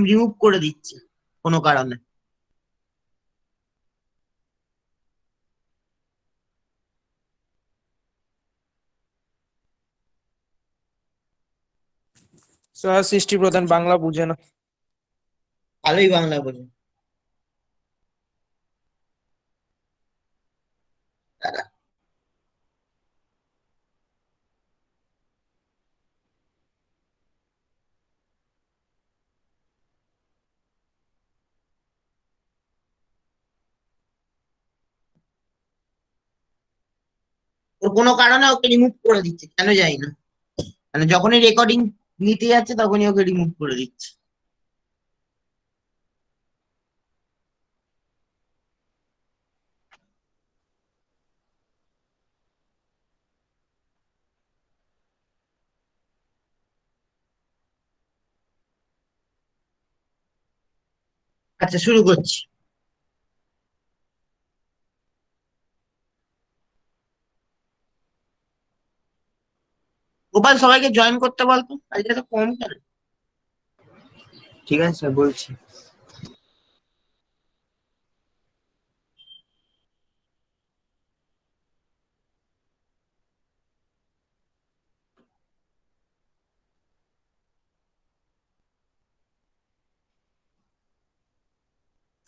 Remove করে দিচ্ছে কোনো কারণে। স্যার সৃষ্টি প্রধান বাংলা বুঝে না। ভালোই বাংলা বোঝে। দাঁড়া। ওর কোনো কারণে ওকে রিমুভ করে দিচ্ছে, কেন জানি না। মানে যখনই রেকর্ডিং নিতে যাচ্ছে তখনই ওকে রিমুভ করে দিচ্ছে। আচ্ছা, শুরু করছি। গোপাল, সবাইকে জয়েন করতে বলতো, আজকে তো কম কেন? ঠিক আছে স্যার, বলছি।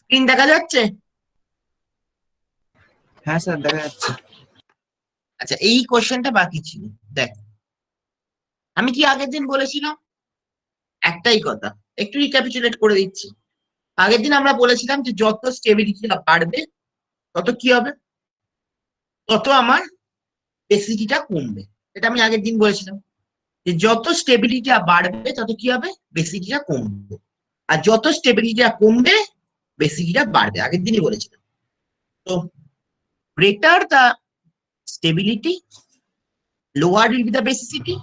স্ক্রিন দেখা যাচ্ছে? হ্যাঁ স্যার, দেখা যাচ্ছে। আচ্ছা, এই কোশ্চেনটা বাকি ছিল। দেখ, আমি কি আগের দিন বলেছিলাম? একটাই কথা, একটু রিক্যাপিচুলেট করে দিচ্ছি। আগের দিন আমরা বলেছিলাম যে যত স্টেবিলিটি বাড়বে তত কি হবে, তত আমার বেসিসিটিটা কমবে। এটা আমি আগের দিন বলেছিলাম যে যত স্টেবিলিটিটা বাড়বে তত কি হবে, বেসিসিটিটা কমবে। আর যত স্টেবিলিটিটা কমবে বেসিসিটিটা বাড়বে, আগের দিনই বলেছিলাম। তো greater the stability, lower will be the basicity,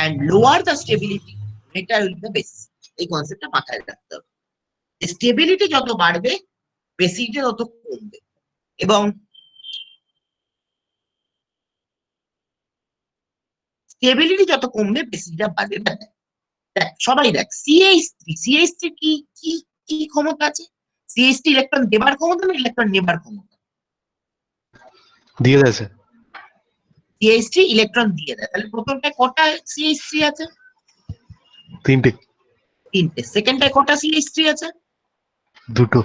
and lower the stability, greater will be the basicity. এই কনসেপ্টটা মাথায় রাখতে হবে। স্টেবিলিটি যত বাড়বে বেসিসিটি তত কমবে। এবং স্টেবিলিটি যত কমবে বেসিসিটিটা বাড়বে। দেখ সবাই দেখ, সিএইচ থ্রি কি কি কি ক্ষমতা আছে? সিএইচ থ্রি ইলেকট্রন দেবার ক্ষমতা না ইলেকট্রন নেবার ক্ষমতা? দিয়ে দেয় স্যার। সিএইচ থ্রি ইলেকট্রন দিয়ে দেয়। তাহলে প্রথমটায় কটা সিএইচ থ্রি আছে? তিনটে। তিনটে। সেকেন্ডটায় কটা সিএইচ থ্রি আছে? দুটো।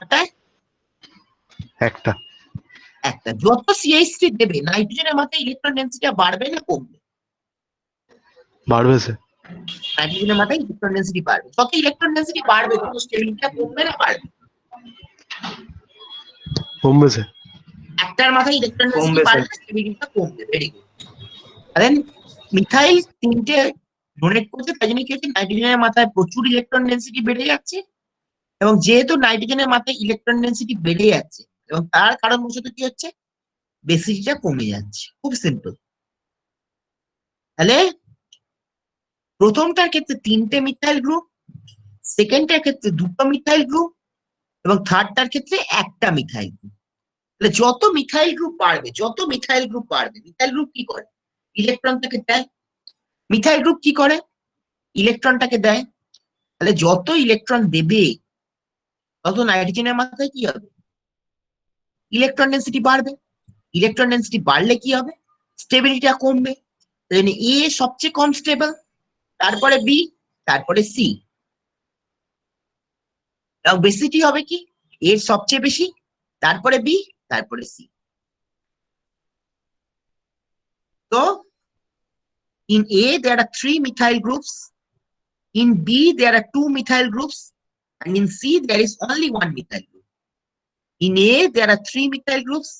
ওটায় একটা। একটা। যত সিএইচ থ্রি দেবে নাইট্রোজেনের মাথায় ইলেকট্রন ডেন্সিটি বাড়বে না কমবে? বাড়বে স্যার। নাইট্রোজেনের মাথায় ইলেকট্রন ডেন্সিটি বাড়বে। যত ইলেকট্রন ডেন্সিটি বাড়বে তত স্টেবিলিটিটা কমবে না বাড়বে? কমবে স্যার। একটার মাথায় ইলেকট্রন ডেন্সিটি কমবে স্যার। বাড়বে, স্টেবিলিটিটা কমবে। Very good. দেন মিথাইল তিনটে ডোনেট করছে, তাই জন্য কি হচ্ছে, নাইট্রোজেনের মাথায় প্রচুর ইলেকট্রন ডেন্সিটি বেড়ে যাচ্ছে। এবং যেহেতু নাইট্রোজেনের মাথায় ইলেকট্রন ডেন্সিটি বেড়ে যাচ্ছে এবং তার কারণবশত কি হচ্ছে, বেসিসিটিটা কমে যাচ্ছে। খুব সিম্পল। তাহলে প্রথমটার ক্ষেত্রে তিনটে মিথাইল গ্রুপ, সেকেন্ডটার ক্ষেত্রে দুটো মিথাইল গ্রুপ, এবং থার্ডটার ক্ষেত্রে একটা মিথাইল গ্রুপ। তাহলে যত মিথাইল গ্রুপ বাড়বে, যত মিথাইল গ্রুপ বাড়বে, মিথাইল গ্রুপ কি করে, ইলেকট্রনটাকে দেয়। মিথাইল গ্রুপ কি করে, ইলেকট্রনটাকে দেয়। তাহলে যত ইলেকট্রন দেবে তত নাইট্রোজেনের মাথায় কি হবে, ইলেকট্রন ডেন্সিটি বাড়বে। ইলেকট্রন ডেন্সিটি বাড়লে কি হবে, স্টেবিলিটিটা কমবে। এ সবচেয়ে কম স্টেবল, তারপরে বি, তারপরে সি। এবং বেসিটি হবে কি, এর সবচেয়ে বেশি, তারপরে বি, তারপরে সি। তো in A there are 3 methyl groups, in B there are 2 methyl groups, and in C there is only 1 methyl group. In A there are 3 methyl groups,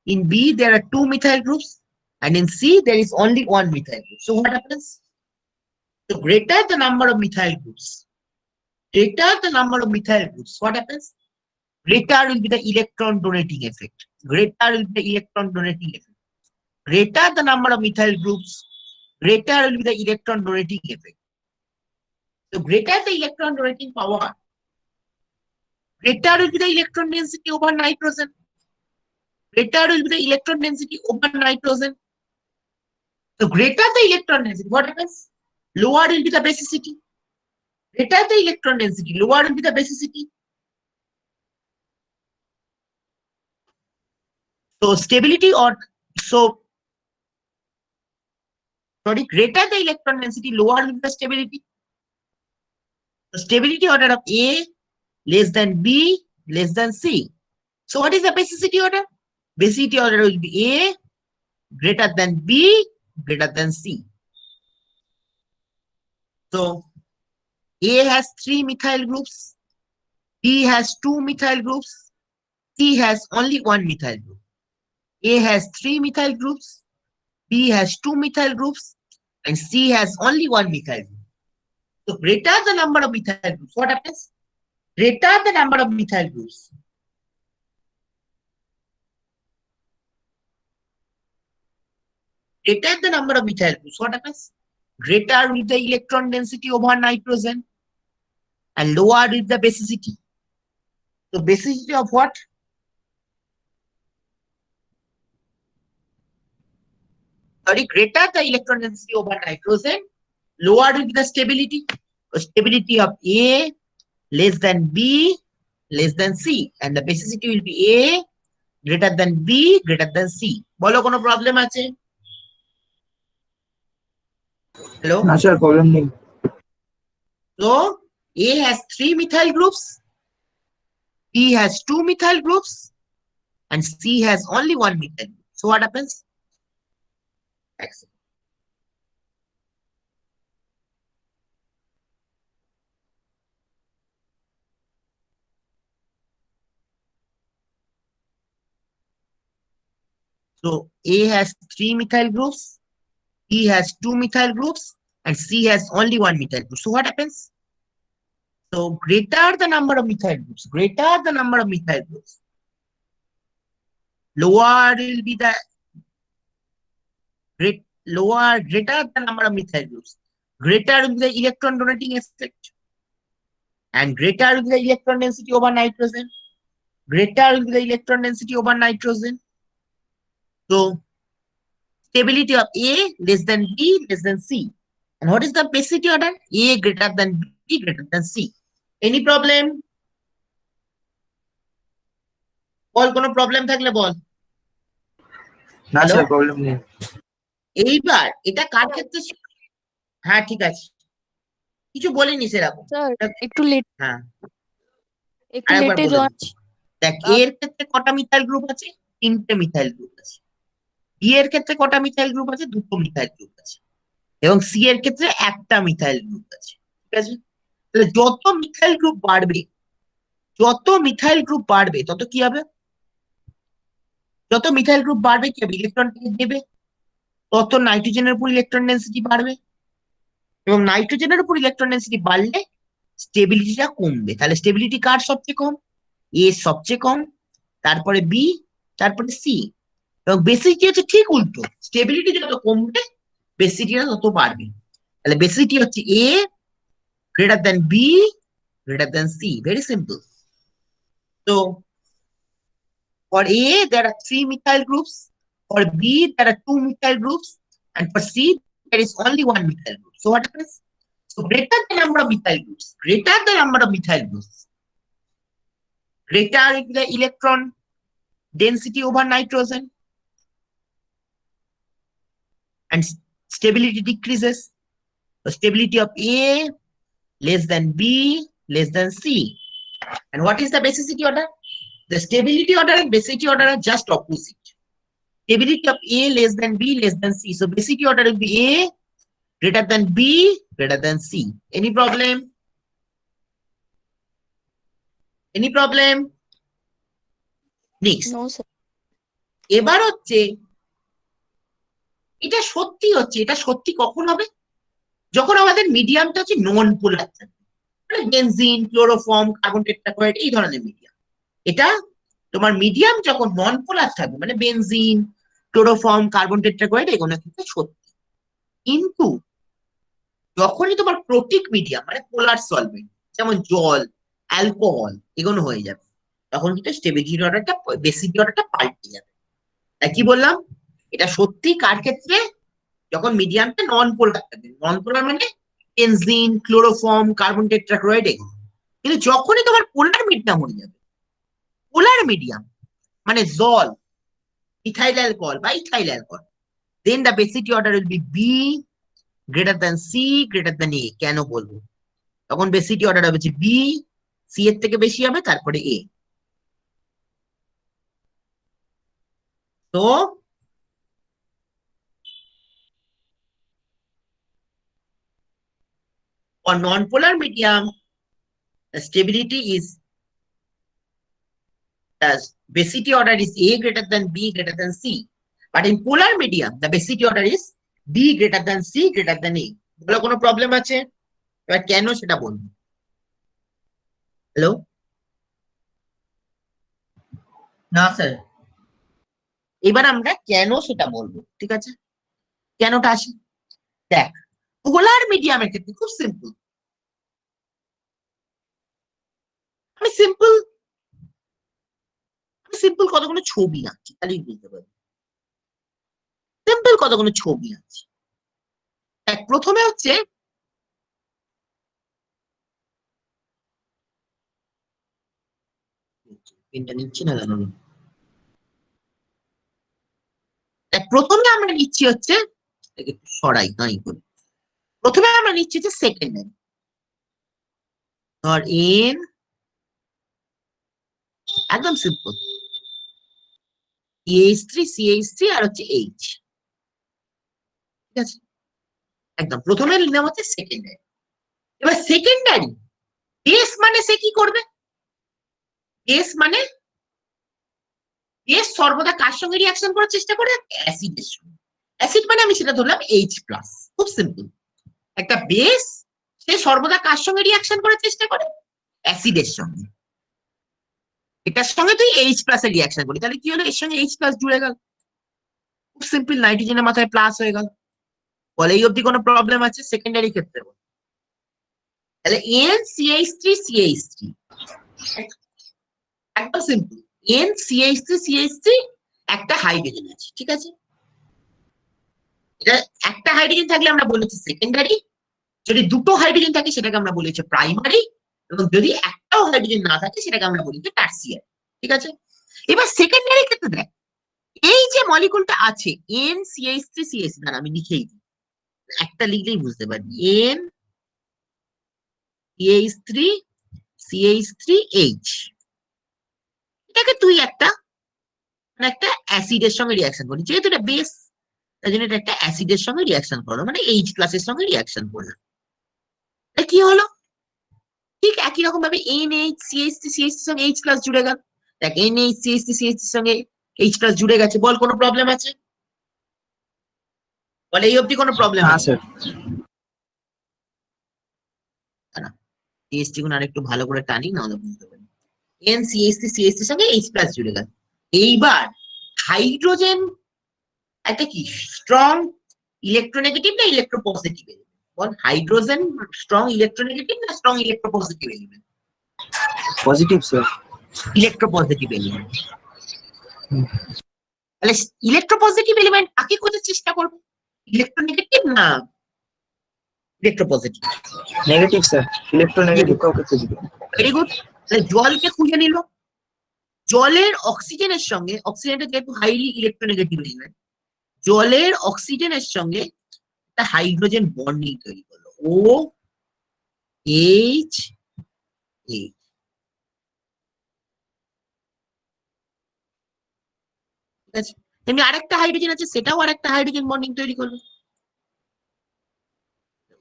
in B there are 2 methyl groups, and in C there is only 1 methyl group. So what happens? The greater the number of methyl groups, greater the number of methyl groups, what happens? Greater will be the electron donating effect. Greater will be the electron donating effect. Greater the number of methyl groups, greater will be the electron donating effect. So greater the electron donating power, greater will be the electron density over nitrogen. Greater will be the electron density over nitrogen. So greater the electron density, what happens? Lower will be the basicity. greater the electron density, lower will be the basicity. So stability or greater the electron density, lower will be the stability. The stability order of A less than B less than C. So what is the basicity order? Basicity order will be A greater than B greater than C. So A has 3 methyl groups, B has 2 methyl groups, C has only 1 methyl group. A has 3 methyl groups, B has 2 methyl groups, and C has only 1 methyl group. So greater the number of methyl groups, what happens? Greater the number of methyl groups, greater the number of methyl groups, what happens? Greater with the electron density over nitrogen and lower with the basicity. So basicity of what? Greater the electron density over nitrogen, lower will be the stability. So stability of A less than B less than C, and the basicity will be A greater than B greater than C. বলো কোনো problem আছে? Hello? না sir problem নেই। So A has 3 methyl groups, B has 2 methyl groups, and C has only 1 methyl group. So what happens? Excellent. So A has 3 methyl groups, B has 2 methyl groups, and C has only 1 methyl group. So what happens? So greater the number of methyl groups, greater the number of methyl groups, lower will be the greater the number of methyl groups, greater will be the electron donating effect, and greater will be the electron density over nitrogen, greater will be the electron density over nitrogen. So stability of A less than B less than C. And what is the basicity order? A greater than B greater than C. Any problem? বল কোনো problem থাকলে বল। না Hello? Sir problem নেই। এইবার এটা কার ক্ষেত্রে? হ্যাঁ ঠিক আছে, কিছু বলিনি সেরকম। স্যার একটু লেট, হ্যাঁ একটু আরেকবার লেটে বলে জয়েন। দিচ্ছি। দেখ এর ক্ষেত্রে কটা মিথাইল গ্রুপ আছে? 3টে মিথাইল গ্রুপ আছে। বি এর ক্ষেত্রে কটা মিথাইল গ্রুপ আছে? 2টো মিথাইল গ্রুপ আছে। এবং সি এর ক্ষেত্রে একটা মিথাইল গ্রুপ আছে। ঠিক আছে, তাহলে যত মিথাইল গ্রুপ বাড়বে, যত মিথাইল গ্রুপ বাড়বে তত কি হবে? যত মিথাইল গ্রুপ বাড়বে কি হবে? ইলেকট্রন দেবে, তত নাইট্রোজেনের উপর ইলেকট্রন ডেন্সিটি বাড়বে, এবং নাইট্রোজেনের উপর ইলেকট্রন ডেন্সিটি বাড়লে স্টেবিলিটিটা কমবে। তাহলে স্টেবিলিটি কার সবচেয়ে কম? এ সবচেয়ে কম, তারপরে বি, তারপরে সি। এবং বেসিসিটি হচ্ছে ঠিক উল্টো, স্টেবিলিটি যত কমবে বেসিসিটিটা তত বাড়বে। তাহলে বেসিসিটি হচ্ছে A greater than B greater than C. Very simple. So for A, there are 3 methyl groups. For B, there are 2 methyl groups. And for C, there is only 1 methyl group. So what happens? So greater the number of methyl groups, greater the number of methyl groups, greater is the electron density over nitrogen, and stability decreases. The stability of A less than B less than C. And what is the basicity order? The stability order and basicity order are just opposite. Stability of A less than B less than C. So basicity order will be A greater than B greater than C. Any problem? Any problem? Next. No sir. এবার হচ্ছে এটা সত্যি হচ্ছে, এটা সত্যি কখন হবে? যখন আমাদের মিডিয়ামটা হচ্ছে নন পোলার থাকবে, মানে বেনজিন, ক্লোরোফর্ম, কার্বন টেট্রাক্লোরাইড এই ধরনের মিডিয়াম। এটা তোমার মিডিয়াম যখন নন পোলার থাকবে, মানে বেনজিন, ক্লোরোফর্ম, কার্বন টেট্রাক্লোরাইড এগুলো কিন্তু সত্যি। কিন্তু যখনই তোমার প্রোটিক মিডিয়াম মানে পোলার সলভেন্ট যেমন জল, অ্যালকোহল এগুলো হয়ে যাবে, তখন কিন্তু স্টেবিলিটি অর্ডারটা, বেসিসিটি অর্ডারটা পাল্টে যাবে। তাই কি বললাম? এটা সত্যি কার ক্ষেত্রে? যখন মিডিয়ামটা নন পোলার থাকবে। নন পোলার মানে বেনজিন, ক্লোরোফর্ম, কার্বন টেট্রাক্লোরাইড এগুলো। কিন্তু যখনই তোমার পোলার মিডিয়াম হয়ে যাবে, পোলার মিডিয়াম মানে জল, ইথাইল অ্যালকোহল বা ethyl alcohol, then the basicity order will be B greater than C greater than A. কেন বলবো? তখন বেসিটি অর্ডার হবে B, C এর থেকে বেশি হবে, তারপরে A। তো for non-polar medium, the stability is, the basicity order is A greater than B greater than C. But in polar medium, the basicity order is B greater than C greater than A. বলে কোনো problem আছে? এবার কেন সেটা বলবো। Hello, না sir, এবার আমরা কেন সেটা বলবো, ঠিক আছে? কেনটা আসি দেখ, পোলার মিডিয়ামের ক্ষেত্রে খুব সিম্পল। আমি সিম্পল সিম্পল কতগুলো ছবি আঁকি, তাহলেই বুঝতে পারবো। সিম্পল কতগুলো ছবি আঁকি। দেখ, প্রথমে হচ্ছে পেনটা নিচ্ছি না কেন আমি? দেখ, প্রথমে আমরা নিচ্ছি হচ্ছে, একটু সরাই নাই করি, প্রথমে আমরা নিচ্ছি হচ্ছে সেকেন্ডারি। ধর এন, একদম সিম্পল, CH3 আর হচ্ছে H, ঠিক আছে? একদম প্রথমে নিলাম হচ্ছে সেকেন্ডারি। এবার সেকেন্ডারি বেস মানে সে কি করবে? বেস মানে বেস সর্বদা কার সঙ্গে রিয়াকশন করার চেষ্টা করে? অ্যাসিডের সঙ্গে। অ্যাসিড মানে আমি সেটা ধরলাম H+, খুব সিম্পল। একটা বেস সে সর্বদা কার সঙ্গে রিয়াকশন করার চেষ্টা করে? অ্যাসিডের সঙ্গে। এটার সঙ্গে তুই H+ এর রিয়াকশন করি, তাহলে কি হলো? এর সঙ্গে H+ জুড়ে গেল, খুব সিম্পল, নাইট্রোজেনের মাথায় প্লাস হয়ে গেল। বলে এই অবধি কোনো প্রবলেম আছে? সেকেন্ডারি ক্ষেত্রে তাহলে NCH3CH3, একদম সিম্পল, NCH3CH3 একটা হাইড্রোজেন আছে, ঠিক আছে? এটা একটা হাইড্রোজেন থাকলে আমরা বলেছি সেকেন্ডারি, যদি দুটো হাইড্রোজেন থাকে সেটাকে আমরা বলেছি প্রাইমারি, এবং যদি একটাও হাইড্রোজেন না থাকে সেটাকে আমরা বলি টার্সিয়ারি, ঠিক আছে? এবার সেকেন্ডারি ক্ষেত্রে দেখ, এই যে মলিকুলটা আছে NCH3CH3, না আমি লিখেই দিই, একটা লিখলেই বুঝতে পারবি, NCH3CH3H, এটাকে তুই একটা একটা অ্যাসিডের সঙ্গে রিয়াকশন করি, যেহেতু এটা বেস, তাই জন্য এটা একটা অ্যাসিডের সঙ্গে রিয়াকশন করলো, মানে H+ এর সঙ্গে রিয়াকশন করলো। কি হলো? ঠিক একই রকম ভাবে NHCH3CH3 সঙ্গে H+ জুড়ে গেল। দেখ, NHCH3CH3 সঙ্গে H+ জুড়ে গেছে, বল কোনো প্রবলেম আছে? বলে এই অবধি কোনো প্রবলেম না আছে? স্যার। CH3 গুণ আরেকটু ভালো করে টানি, না হলে বুঝতে পারি। NCH3CH3 সঙ্গে H+ জুড়ে গেল। এইবার হাইড্রোজেন একটা কি স্ট্রং ইলেকট্রোনেগেটিভ না ইলেকট্রোপজিটিভ এলিমেন্ট? বল, হাইড্রোজেন স্ট্রং ইলেকট্রোনেগেটিভ না strong electropositive element? Positive sir. Electropositive element. তাহলে ইলেকট্রোপজিটিভ এলিমেন্ট কাকে খোঁজার চেষ্টা করবে? ইলেকট্রোনেগেটিভ না ইলেকট্রোপজিটিভ? নেগেটিভ স্যার, ইলেকট্রোনেগেটিভ কাউকে খুঁজবে। Very good. তাহলে জলকে খুঁজে নিল, জলের অক্সিজেনের সঙ্গে, অক্সিজেনটা যেহেতু হাইলি ইলেকট্রোনেগেটিভ এলিমেন্ট, জলের অক্সিজেনের সঙ্গে একটা হাইড্রোজেন বন্ডিং তৈরি করলো, OH, ঠিক আছে? তেমনি আরেকটা হাইড্রোজেন আছে, সেটাও আরেকটা হাইড্রোজেন বন্ডিং তৈরি করবে,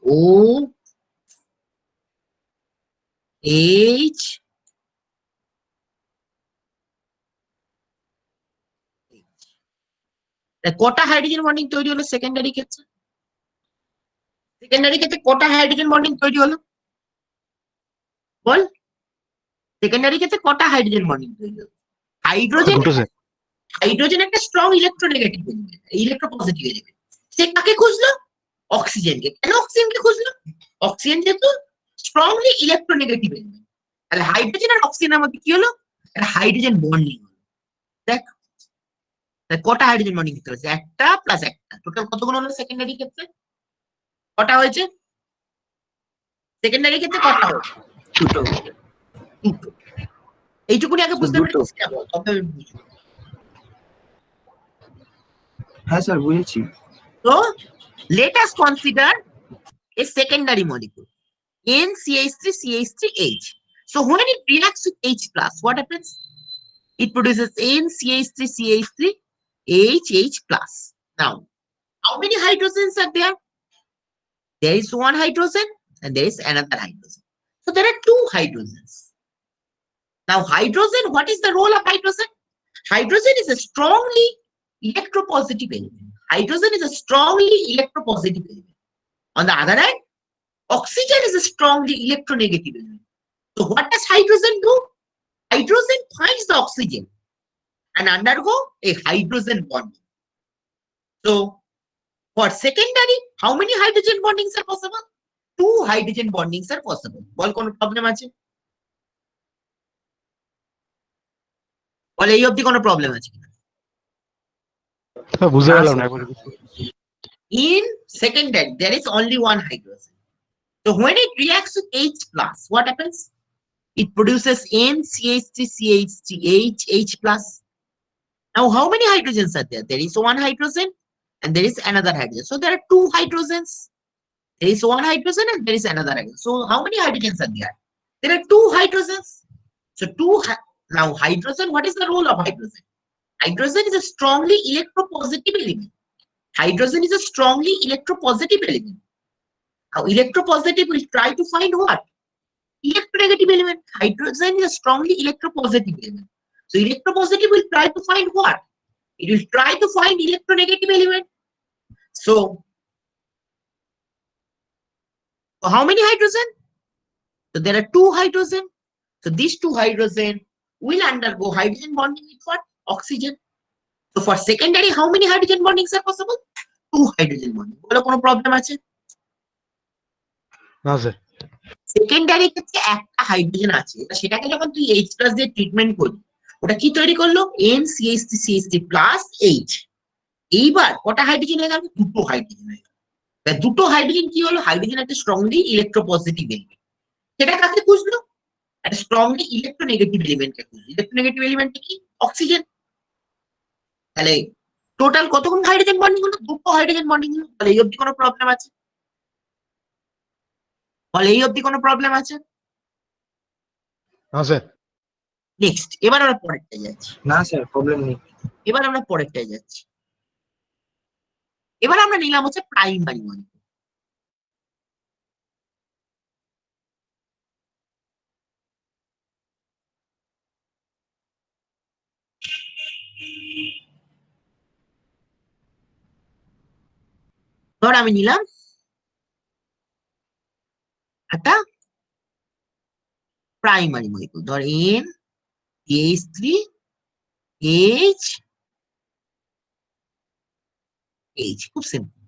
OH, কটা হাইড্রোজেন বন্ডিং তৈরি হলো সেকেন্ডারি ক্ষেত্রে? সেকেন্ডারি ক্ষেত্রে কটা হাইড্রোজেন বন্ডিং তৈরি হলো বল? সেকেন্ডারি ক্ষেত্রে কটা হাইড্রোজেন বন্ডিং তৈরি হলো? হাইড্রোজেন, দুটো স্যার। হাইড্রোজেন একটা strong electronegative element, electropositive element. সে কাকে খুঁজলো? অক্সিজেনকে। কেন অক্সিজেনকে খুঁজলো? অক্সিজেন যেহেতু স্ট্রংলি ইলেকট্রোনেগেটিভ এলিমেন্ট, তাহলে হাইড্রোজেন আর অক্সিজেনের মধ্যে কি হলো? একটা হাইড্রোজেন বন্ডিং হলো। দেখ, কটা হাইড্রোজেন বন্ডিং করতে হয়েছে? একটা প্লাস একটা, টোটাল কতগুলো হলো সেকেন্ডারি ক্ষেত্রে? কটা হয়েছে? সেকেন্ডারি ক্ষেত্রে কটা হবে? দুটো দুটো। এইটুকুনি আগে বুঝতে দুটো। পেরেছিস কেমন? তবে বুঝবো। হ্যাঁ স্যার বুঝেছি। So let us consider a secondary molecule NCH3CH3H. So when it reacts with H plus, what happens? It produces NCH3CH3H plus. Now, how many hydrogens are there? There is one hydrogen and there is another hydrogen. So there are two hydrogens. Now, hydrogen, what is the role of hydrogen? Hydrogen is a strongly electropositive element. Hydrogen is a strongly electropositive element. On the other hand, oxygen is a strongly electronegative element. So what does hydrogen do? Hydrogen finds the oxygen and undergo a hydrogen bonding. So for secondary, how many hydrogen bondings are possible? Two hydrogen bondings are possible. বল কোন problem আছে? বল এই অবধি কোনো problem আছে কিনা? বুঝতে না, পারলাম না স্যার। একবার In secondary, there is only one hydrogen. So when it reacts with H plus, what happens? It produces NCH3CH3H plus. Now, how many hydrogens are there? There is one hydrogen and there is another hydrogen. So there are two hydrogens. There is one hydrogen and there is another hydrogen. So how many hydrogens are there? There are two hydrogens. So now hydrogen, what is the role of hydrogen? Hydrogen is a strongly electropositive element. Hydrogen is a strongly electropositive element. Now electropositive will try to find what? Electronegative element. Hydrogen is a strongly electropositive element. So electropositive will try to find what? It will try to find electronegative element. So how many hydrogen? So there are two hydrogen. So these two hydrogen will undergo hydrogen bonding with what? Oxygen. So for secondary, how many hydrogen bondings are possible? Two hydrogen bonding. বলো কোনো problem আছে? না sir secondary ক্ষেত্রে একটা hydrogen আছে, সেটাকে যখন তুই H প্লাস দিয়ে ট্রিটমেন্ট করবি, ওটা কি তৈরি করলো? NCH3CH3 plus H। এইবার কটা হাইড্রোজেন হয়ে গেল? দুটো হাইড্রোজেন হয়ে গেল। দুটো হাইড্রোজেন কি হলো? হাইড্রোজেন একটা স্ট্রংলি ইলেকট্রোপজিটিভ এলিমেন্ট। সেটা কাকে খুঁজলো? একটা স্ট্রংলি ইলেকট্রোনেগেটিভ এলিমেন্টকে খুঁজলো। ইলেকট্রোনেগেটিভ এলিমেন্ট কি? অক্সিজেন। তাহলে টোটাল কতক্ষণ হাইড্রোজেন বন্ডিং হলো? দুটো হাইড্রোজেন বন্ডিং হলো। তাহলে এই অবধি কোনো প্রবলেম আছে? বলে এই অবধি কোনো প্রবলেম আছে? না স্যার নেক্সট, এবার আমরা পরেরটায় যাচ্ছি। না স্যার প্রবলেম নেই। এবার আমরা পরেরটায় যাচ্ছি। এবার আমরা নিলাম হচ্ছে প্রাইমারি মলিকুল। ধর আমি নিলাম একটা প্রাইমারি মলিকুল, ধর NCH3H, খুব সিম্পল।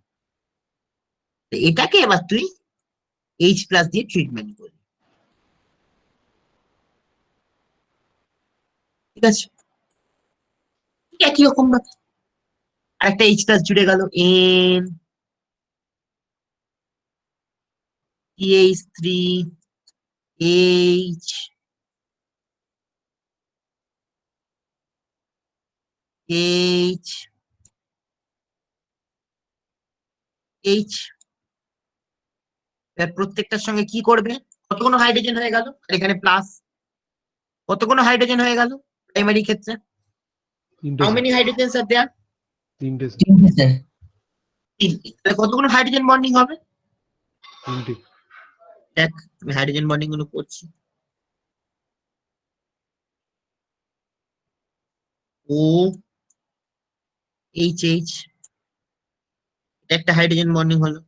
এটাকে এবার তুই H প্লাস দিয়ে ট্রিটমেন্ট করবি, ঠিক আছে? একই রকম ভাবে আরেকটা H প্লাস জুড়ে গেল, NCH3H প্রত্যেকটার সঙ্গে কি করবে? কতগুলো হাইড্রোজেন হয়ে গেল? আর এখানে প্লাস কতগুলো হাইড্রোজেন হয়ে গেল প্রাইমারি ক্ষেত্রে? তিনটে হাউ স্যার মেনি হাইড্রোজেনস আর দেয়ার? তিনটে তিনটে। তাহলে কতগুলো হাইড্রোজেন বন্ডিং হবে? তিনটে দেখ আমি হাইড্রোজেন বন্ডিং গুলো করছি। OHH, একটা হাইড্রোজেন বন্ডিং হলো।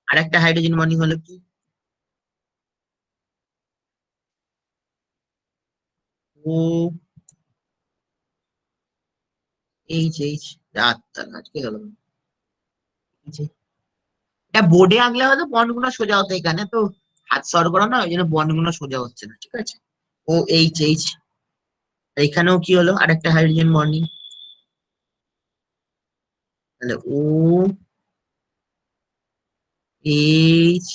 আর একটা হাইড্রোজেন বন্ডিং হলো কি? OHH। আজকে গেল এটা বোর্ডে আঁকলে হয়তো বন্ড গুলো সোজা হতো, এখানে তো হাত সর করা না, ওই জন্য বন্ড গুলো সোজা হচ্ছে না, ঠিক আছে? OHH, এখানেও কি হলো? আরেকটা হাইড্রোজেন বন্ডিং, তাহলে এইচ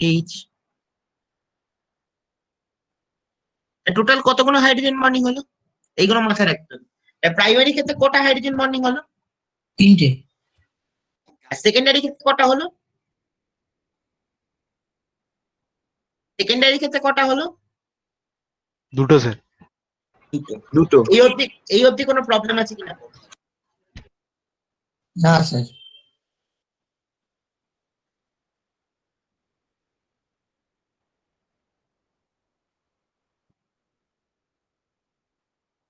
এইচ টোটাল কতগুলো হাইড্রোজেন বন্ডিং হলো? এইগুলো মাথায় রাখতে হবে। প্রাইমারি ক্ষেত্রে কটা হাইড্রোজেন বন্ডিং হলো? 3টে। আর সেকেন্ডারি ক্ষেত্রে কটা হলো? সেকেন্ডারি ক্ষেত্রে কটা হলো? 2টো স্যার। দুটো। এই অবধি কোনো প্রবলেম আছে কিনা? না স্যার।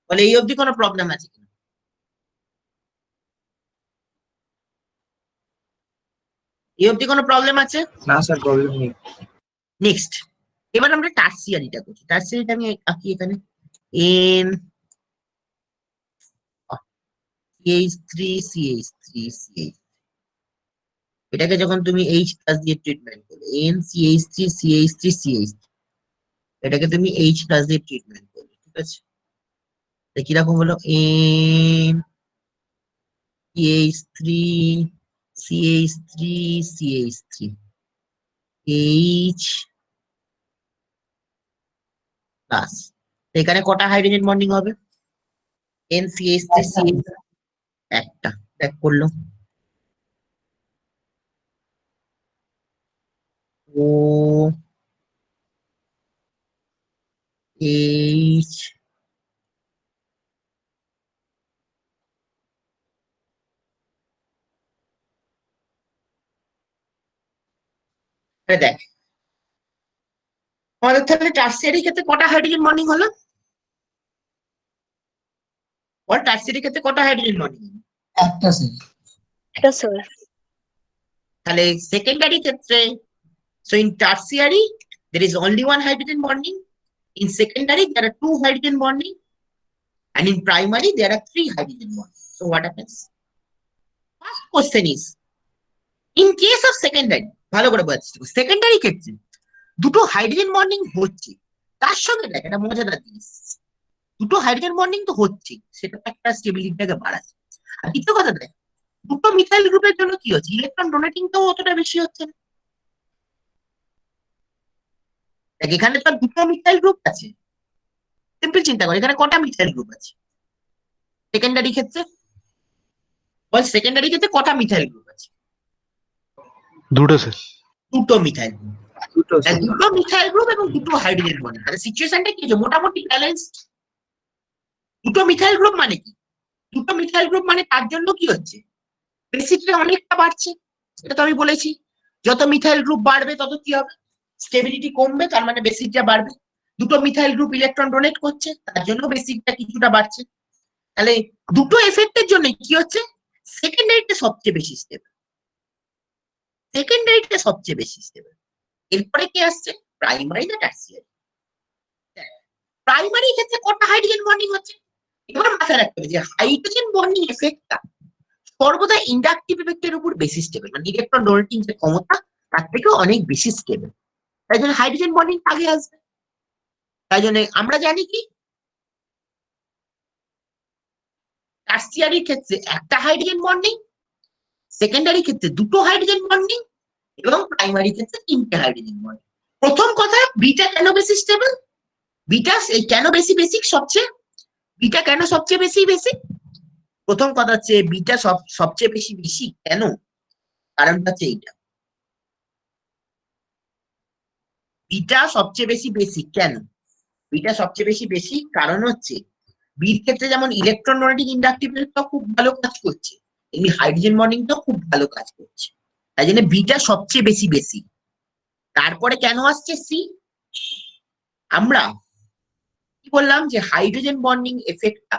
বলে এই অবধি কোনো প্রবলেম আছে কিনা? এই অবধি কোনো প্রবলেম আছে? না স্যার, প্রবলেম নেই। নেক্সট, এবার আমরা টার্সিয়ারিটা করছি। টার্সিয়ারিটা আমি আঁকি এখানে এন CH3 এটাকে যখন তুমি H প্লাস দিয়ে ট্রিটমেন্ট করবে, NCH3 এটাকে তুমি H প্লাস দিয়ে ট্রিটমেন্ট করবে, ঠিক আছে? কিরকম হলো? CH3 H প্লাস, এখানে কটা হাইড্রোজেন বন্ডিং হবে? NCH3 একটা, দেখ করলো। ও H দেখ, আমাদের তাহলে টার্সিয়ারি ক্ষেত্রে কটা হাইড্রোজেন বন্ডিং হলো? বল, টার্সিয়ারি ক্ষেত্রে কটা হাইড্রোজেন বন্ডিং? একটা স্যার। এটা স্যার। তাহলে সেকেন্ডারি ক্ষেত্রে, so in tertiary there is only one hydrogen bonding, in secondary there are two hydrogen bonding, and in primary there are three hydrogen bonding. So what happens? First question is, in case of secondary, ভালো করে বুঝতে হবে, secondary ক্ষেত্রে দুটো hydrogen bonding হচ্ছে, তার সঙ্গে দেখ একটা মজাদার জিনিস, দুটো হাইড্রোজেন বন্ডিং তো হচ্ছে, সেটা একটা স্টেবিলিটিটাকে বাড়াচ্ছে। আর দ্বিতীয় কথা দেখ, দুটো মিথাইল গ্রুপের জন্য কি হচ্ছে? ইলেকট্রন ডোনেটিং তো অতটা বেশি হচ্ছে না। দেখ, এখানে তো দুটো মিথাইল গ্রুপ আছে, সিম্পল চিন্তা কর, এখানে কটা মিথাইল গ্রুপ আছে সেকেন্ডারি ক্ষেত্রে? বল, সেকেন্ডারি ক্ষেত্রে কটা মিথাইল গ্রুপ আছে? 2টো স্যার। দুটো মিথাইল গ্রুপ। দুটো স্যার। দুটো মিথাইল গ্রুপ এবং দুটো হাইড্রোজেন বন্ড, তাহলে সিচুয়েশনটা কি হচ্ছে? মোটামুটি ব্যালেন্সড। দুটো মিথাইল গ্রুপ মানে কি? দুটো মিথাইল গ্রুপ মানে তার জন্য কি হচ্ছে? বেসিকটা অনেকটা বাড়ছে, এটা তো আমি বলেছি। যত মিথাইল গ্রুপ বাড়বে তত কি হবে? স্টেবিলিটি কমবে, তার মানে বেসিকটা বাড়বে। দুটো মিথাইল গ্রুপ ইলেকট্রন ডোনেট করছে, তার জন্য বেসিকটা কিছুটা বাড়ছে। তাহলে দুটো এফেক্টের জন্য কি হচ্ছে? সেকেন্ডারিটা সবচেয়ে বেশি স্টেবল, সেকেন্ডারিটা সবচেয়ে বেশি স্টেবল। এরপরে কি আসছে? প্রাইমারি না টার্সিয়ারি। প্রাইমারি ক্ষেত্রে কটা হাইড্রোজেন বন্ডিং হচ্ছে? এবার মাথায় রাখতে হবে যে হাইড্রোজেন বন্ডিং এফেক্টটা সর্বদা ইন্ডাকটিভ এফেক্টের উপর বেশি স্টেবল, মানে ইলেকট্রন ডোনেটিং যে ক্ষমতা তার থেকেও অনেক বেশি স্টেবল। তাই জন্য হাইড্রোজেন বন্ডিং আগে আসবে। তাই জন্য আমরা জানি কি, টার্সিয়ারি ক্ষেত্রে একটা হাইড্রোজেন বন্ডিং, সেকেন্ডারি ক্ষেত্রে দুটো হাইড্রোজেন বন্ডিং, এবং প্রাইমারি ক্ষেত্রে তিনটে হাইড্রোজেন বন্ডিং। প্রথম কথা, বিটা কেন বেশি স্টেবল? বিটা কেন বেশি বেসিক সবচেয়ে? বিটা কেন সবচেয়ে বেশি বেসিক? প্রথম কথা হচ্ছে বিটা সবচেয়ে বেশি বেশি কেন? কারণটা হচ্ছে এইটা, বিটা সবচেয়ে বেশি বেসিক কেন? বিটা সবচেয়ে বেশি বেসিক কারণ হচ্ছে, বির ক্ষেত্রে যেমন ইলেকট্রন ডোনেটিং ইন্ডাকটিভটা খুব ভালো কাজ করছে, এমনি হাইড্রোজেন বন্ডিংটাও খুব ভালো কাজ করছে। তাই জন্য বিটা সবচেয়ে বেশি বেসিক। তারপরে কেন আসছে সি? আমরা কি বললাম যে হাইড্রোজেন বন্ডিং এফেক্টটা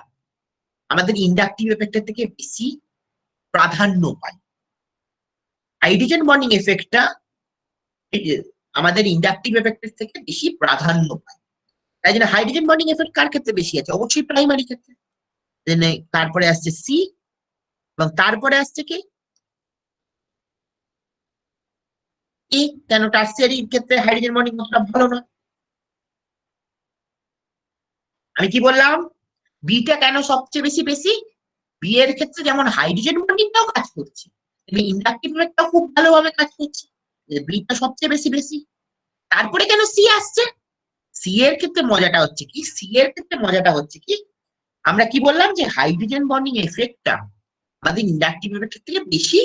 আমাদের ইন্ডাকটিভ এফেক্টের থেকে বেশি প্রাধান্য পায়। হাইড্রোজেন বন্ডিং এফেক্টটা আমাদের ইন্ডাকটিভ এফেক্টের থেকে বেশি প্রাধান্য পায়। তাই জন্য হাইড্রোজেন বন্ডিং এফেক্ট কার ক্ষেত্রে বেশি আছে? অবশ্যই প্রাইমারি ক্ষেত্রে। তারপরে আসছে সি, এবং তারপরে আসছে কি এ। কেন? টার্সিয়ারি ক্ষেত্রে হাইড্রোজেন বন্ডিং অতটা ভালো নয়। আমি কি বললাম? বিটা কেন সবচেয়ে বেশি বেশি? বি এর ক্ষেত্রে যেমন হাইড্রোজেন বন্ডিংটাও কাজ করছে, ইন্ডাকটিভ ইফেক্টটা খুব ভালোভাবে কাজ করছে, বিটা সবচেয়ে বেশি। তারপরে কেন সি আসছে? সি এর ক্ষেত্রে মজাটা হচ্ছে কি, আমরা কি বললাম যে হাইড্রোজেন বন্ডিং এফেক্টটা আমাদের ইন্ডাকটিভ ইফেক্টের থেকে বেশি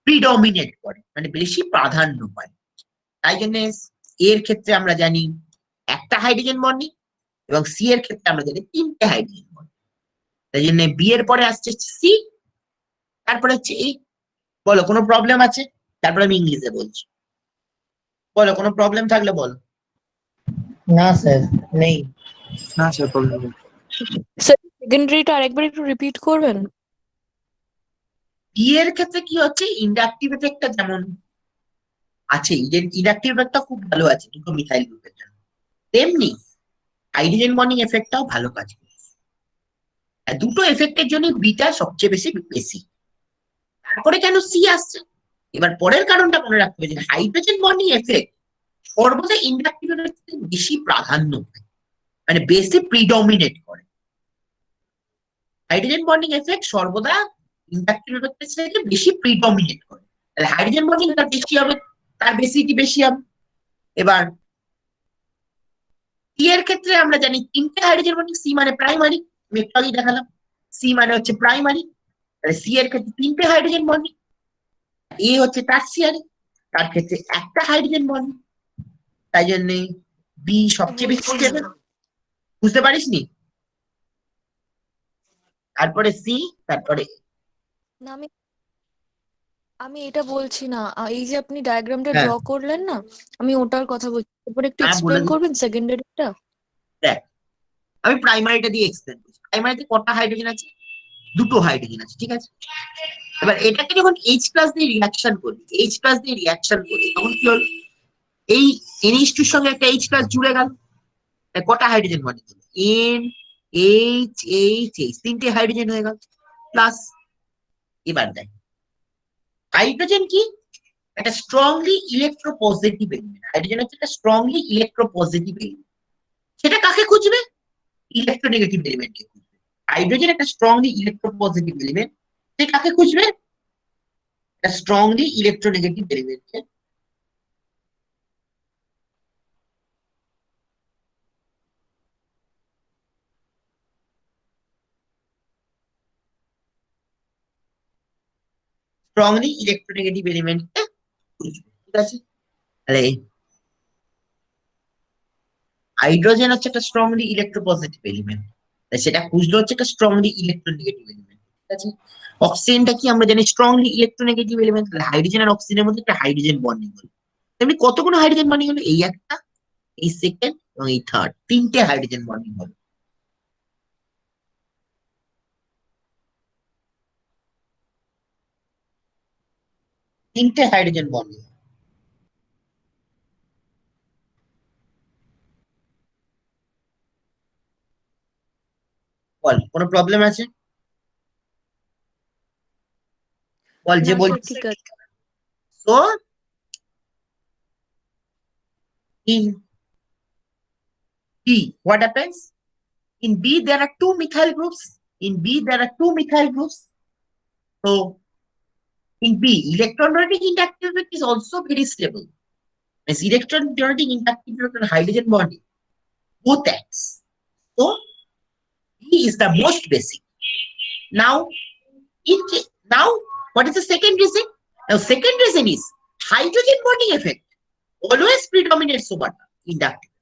প্রিডমিনেট করে, মানে বেশি প্রাধান্য পায়। তাই জন্য এর ক্ষেত্রে আমরা জানি একটা হাইড্রোজেন বন্ডিং, এবং সি এর ক্ষেত্রে আমরা জানি 3টে হাইড্রোজেন বন্ডিং। তাই জন্য বি এর পরে আসছে সি, তারপরে হচ্ছে এ। বলো কোনো প্রবলেম আছে? তারপরে আমি ইংলিশে বলছি। বলো কোনো প্রবলেম থাকলে বলো। না স্যার নেই। না স্যার প্রবলেম নেই। স্যার সেকেন্ডারিটা আরেকবার একটু রিপিট করবেন? বি এর ক্ষেত্রে কি হচ্ছে, ইন্ডাকটিভ এফেক্টটা যেমন আছে, ইন্ডাকটিভ এফেক্টটা খুব ভালো আছে দুটো মিথাইল গ্রুপের জন্য, তেমনি হাইড্রোজেন বন্ডিং এফেক্টটাও ভালো কাজ করছে। আর দুটো এফেক্টের জন্য বিটা সবচেয়ে বেশি। তারপরে কেন সি আসছে? এবার পরের কারণটা মনে রাখতে হবে যে হাইড্রোজেন বন্ডিং এফেক্ট সর্বদা ইন্ডাকটিভ এফেক্টে বেশি প্রাধান্য পায়, মানে বেশি প্রিডমিনেট করে। হাইড্রোজেন বন্ডিং এফেক্ট সর্বদা ইন্ডাকটিভ এফেক্টের থেকে বেশি প্রিডমিনেট করে, তাহলে হাইড্রোজেন বন্ডিং তার বেশি হবে, তার বেশিটি বেশি হবে। এবার সি এর ক্ষেত্রে আমরা জানি 3টে হাইড্রোজেন বন্ডিং, সি মানে প্রাইমারি, আমি একটু আগেই দেখালাম, সি মানে হচ্ছে প্রাইমারি, তাহলে সি এর ক্ষেত্রে 3টে হাইড্রোজেন বন্ডিং। এ হচ্ছে টার্সিয়ারি, তার ক্ষেত্রে একটা হাইড্রোজেন বন্ডিং, তাই জন্য বি সবচেয়ে বেশি স্টেবল। বুঝতে পারিসনি? তারপরে সি, তারপরে না, আমি এটা বলছি না, এই যে আপনি ডায়াগ্রামটা হ্যাঁ ড্র করলেন না, আমি ওটার কথা বলছি। এরপর একটু হ্যাঁ বলে এক্সপ্লেন দিই। করবেন সেকেন্ডারিটা? দেখ, আমি প্রাইমারিটা দিয়ে এক্সপ্লেন করছি। প্রাইমারিতে কটা হাইড্রোজেন আছে? দুটো হাইড্রোজেন আছে, ঠিক আছে। এবার এটাকে যখন এইচ প্লাস দিয়ে রিয়াকশন করি, তখন কি হল, এই NH2 এর সঙ্গে একটা এইচ প্লাস জুড়ে গেল, কটা হাইড্রোজেন বন্ডিং হলো? এন, এইচ, এইচ, এইচ, 3টে হাইড্রোজেন হয়ে গেল প্লাস। এবার দেখ, হাইড্রোজেন কি একটা স্ট্রংলি ইলেকট্রোপজিটিভ এলিমেন্ট, হাইড্রোজেন হচ্ছে একটা স্ট্রংলি ইলেকট্রোপজিটিভ এলিমেন্ট। সেটা কাকে খুঁজবে? ইলেকট্রোনেগেটিভ এলিমেন্টকে খুঁজবে। হাইড্রোজেন একটা স্ট্রংলি ইলেকট্রোপজিটিভ এলিমেন্ট, সে কাকে খুঁজবে? একটা স্ট্রংলি ইলেকট্রোনেগেটিভ এলিমেন্টকে। স্ট্রংলি ইলেকট্রোনেগেটিভ এলিমেন্টকে খুঁজবে, ঠিক আছে। তাহলে হাইড্রোজেন হচ্ছে একটা স্ট্রংলি ইলেকট্রোপজিটিভ এলিমেন্ট, তাই সেটা খুঁজলে হচ্ছে একটা স্ট্রংলি ইলেকট্রোনেগেটিভ এলিমেন্ট, ঠিক আছে। অক্সিজেনটা কি আমরা জানি স্ট্রংলি ইলেকট্রোনেগেটিভ এলিমেন্ট, তাহলে হাইড্রোজেন আর অক্সিজেনের মধ্যে একটা হাইড্রোজেন বন্ডিং হলো। তেমনি কতগুলো হাইড্রোজেন বন্ডিং হলো? এই একটা, এই সেকেন্ড এবং এই থার্ড, 3টে হাইড্রোজেন বন্ডিং হলো। 3টে হাইড্রোজেন বন্ডিং। বল কোনো প্রবলেম আছে? বল যে না স্যার, বলছিস। ঠিক আছে। So in B, what happens? In B, there are two methyl groups. So in B, electron donating inductive effect is also very stable. As electron donating inductive effect and hydrogen bonding both acts. So B is the most basic. Now, now what is the second reason? Now, second reason is hydrogen bonding effect always predominates over the inductive.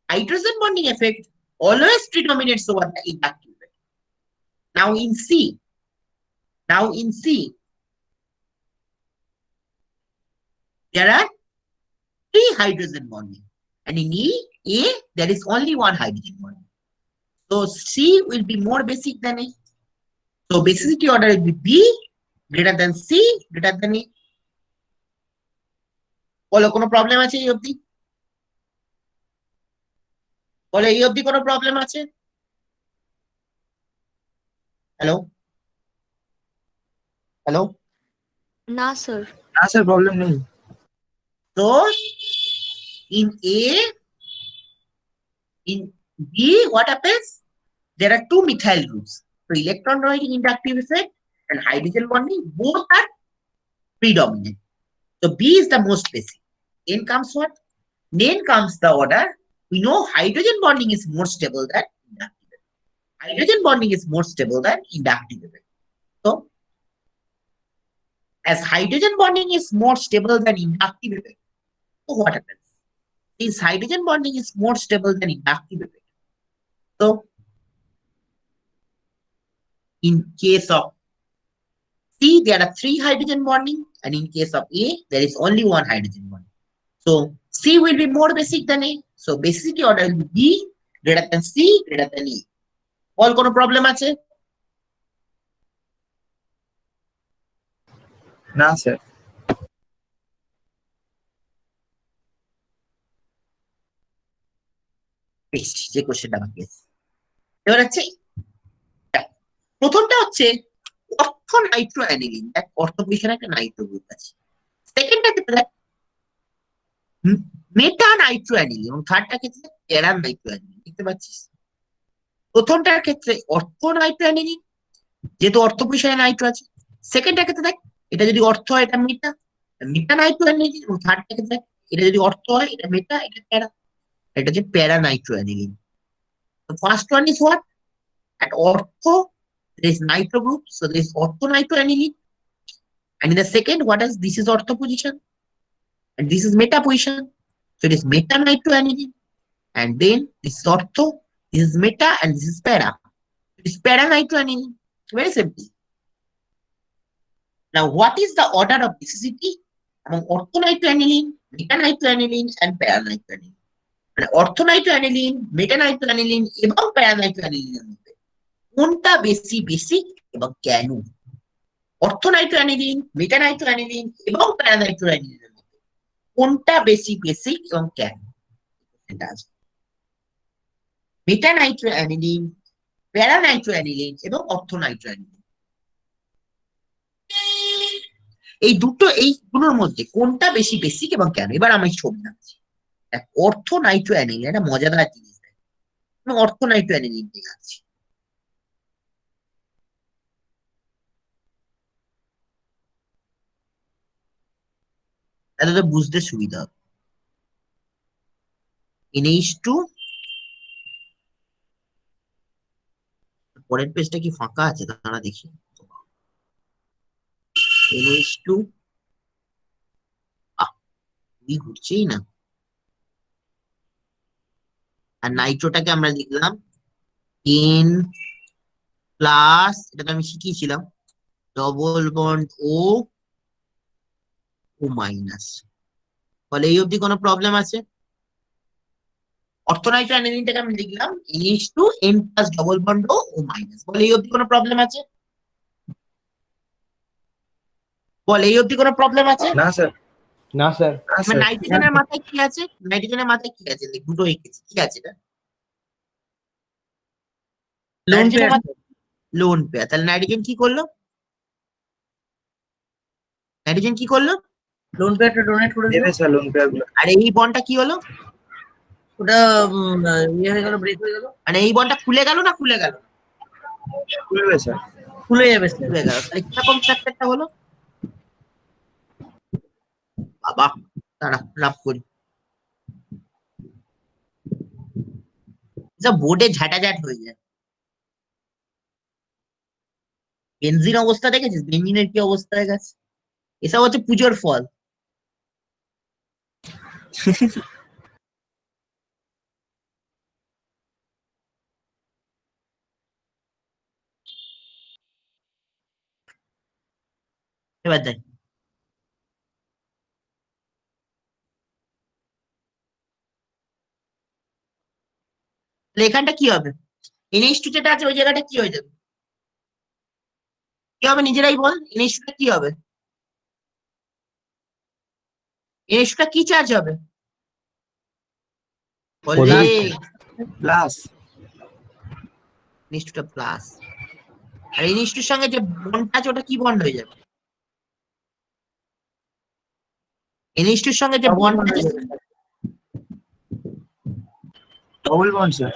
Hydrogen bonding effect always predominates over the inductive effect. Now in C, there are 3 hydrogen bonding, and in A, there is only 1 hydrogen bonding. So C will be more basic than A. So basicity order will be B greater than C greater than A. বলো কোনো problem আছে এই অবধি? বলো এই অবধি কোনো problem আছে? হ্যালো হ্যালো না স্যার। না স্যার প্রবলেম নেই। So in A, in B, what happens? There are 2 methyl groups. So electron donating inductive effect and hydrogen bonding both are predominant. So B is the most basic. Then comes what? Then comes the order. We know hydrogen bonding is more stable than inductive effect. Hydrogen bonding is more stable than inductive effect. So, as hydrogen bonding is more stable than inductive effect, so what happens? Since hydrogen bonding is more stable than inductive effect, so in case of C, there are 3 hydrogen bonding, and in case of A, there is only 1 hydrogen bonding. So C will be more basic than A. So basicity order will be B greater than C greater than E. All কোনো problem আছে? না sir. যে কোশ্চেনটা বাকি আছে এবার হচ্ছে প্রথমটা হচ্ছে অর্থ নাইট্রো অ্যানিলিন। দেখ অর্থ পজিশনে একটা নাইট্রো গ্রুপ আছে। সেকেন্ডটা ক্ষেত্রে দেখ মেটা নাইট্রো অ্যানিলিন এবং থার্ডটা ক্ষেত্রে প্যারা নাইট্রো অ্যানিলিন। দেখতে পাচ্ছিস প্রথমটার ক্ষেত্রে অর্থ নাইট্রো অ্যানিলিন, যেহেতু অর্থ পজিশনে নাইট্রো আছে। সেকেন্ডটার ক্ষেত্রে দেখ এটা যদি অর্থ হয় এটা মেটা, মেটা নাইট্রো অ্যানিলিন, এবং থার্ডটা ক্ষেত্রে দেখ এটা যদি অর্থ হয় এটা মেটা, এটা প্যারা, এটা হচ্ছে প্যারা Nitro aniline. The first one is what? At ortho, there is nitro group, so there is ortho nitroaniline. And in the second, what is this is ortho position, and this is meta position, so it is meta nitroaniline. And then this is ortho, this is meta, and this is para. It is para nitroaniline. Very simple. Now, what is the order of basicity among ortho nitroaniline, meta nitroaniline, and para nitroaniline? Ortho nitroaniline, meta nitroaniline, এবং para nitroaniline কোনটা বেশি basic এবং কেন? অর্থ নাইট্রোঅ্যানিলিন, মেটা নাইট্রোঅ্যানিলিন এবং প্যারা নাইট্রোঅ্যানিলিনের মধ্যে কোনটা বেশি বেসিক এবং কেন? মেটা নাইট্রোঅ্যানিলিন, প্যারা নাইট্রোঅ্যানিলিন এবং অর্থ নাইট্রোঅ্যানিলিন, এই এইগুলোর মধ্যে কোনটা বেশি বেসিক এবং কেন? এবার আমি ছবি আঁকছি। অর্থ নাইট্রোঅ্যানিলিন একটা মজাদার জিনিস, অর্থ নাইট্রোঅ্যানিলিন দিয়ে আঁকছি। তাহলে বুঝতে সুবিধা হবে। NH2 পরের পেজটা কি ফাঁকা আছে দাঁড়া দেখি। NH2 ঘুরছেই না। আর নাইট্রোটাকে আমরা লিখলাম N প্লাস, এটাকে আমি শিখিয়েছিলাম ডবল বন্ড ও মাইনাস। ফলে এই অবধি কোনো প্রবলেম আছে? অর্থনাইট্রো অ্যানিলিনটাকে আমি লিখলাম NH2 N plus double bond O minus. বলে এই অবধি কোনো প্রবলেম আছে? বল এই অবধি কোনো প্রবলেম আছে? না স্যার। না স্যার। নাইট্রোজেনের মাথায় কি আছে? নাইট্রোজেনের মাথায় কি আছে? দেখ দুটো এঁকেছি, কি আছে এটা? Lone pair. তাহলে নাইট্রোজেন কি করলো? নাইট্রোজেন কি করলো? লোন পেয়ারটা ডোনেট করে দিল। Sir loan পেয়ারগুলো। আর এই বন্ডটা কি হলো? ওটা ইয়ে হয়ে গেল, ব্রেক হয়ে গেল। মানে এই বন্ডটা খুলে গেল না খুলে গেল? খুলবে স্যার। খুলে যাবে স্যার। খুলে গেল। তাহলে কিরকম স্ট্রাকচারটা হলো? বাবা দাঁড়া রাফ করি। বোর্ডে ঝাঁটাঝাট হয়ে যায়। বেনজিন অবস্থা দেখেছিস? বেনজিনের কি অবস্থা হয়ে গেছে? এসব হচ্ছে পুজোর ফল। এবার দেখ এখানটা কি হবে? NH2 যেটা আছে ওই জায়গাটা কি হয়ে যাবে? কি হবে নিজেরাই বল। NH2 টা কি হবে? NH2 টা কি চার্জ হবে? বলে প্লাস। NH2 টা প্লাস। আর NH2 এর সঙ্গে যে বন্ডটা আছে ওটা কি বন্ড হয়ে যাবে? NH2 এর সঙ্গে যে বন্ডটা আছে ডবল বন্ড স্যার।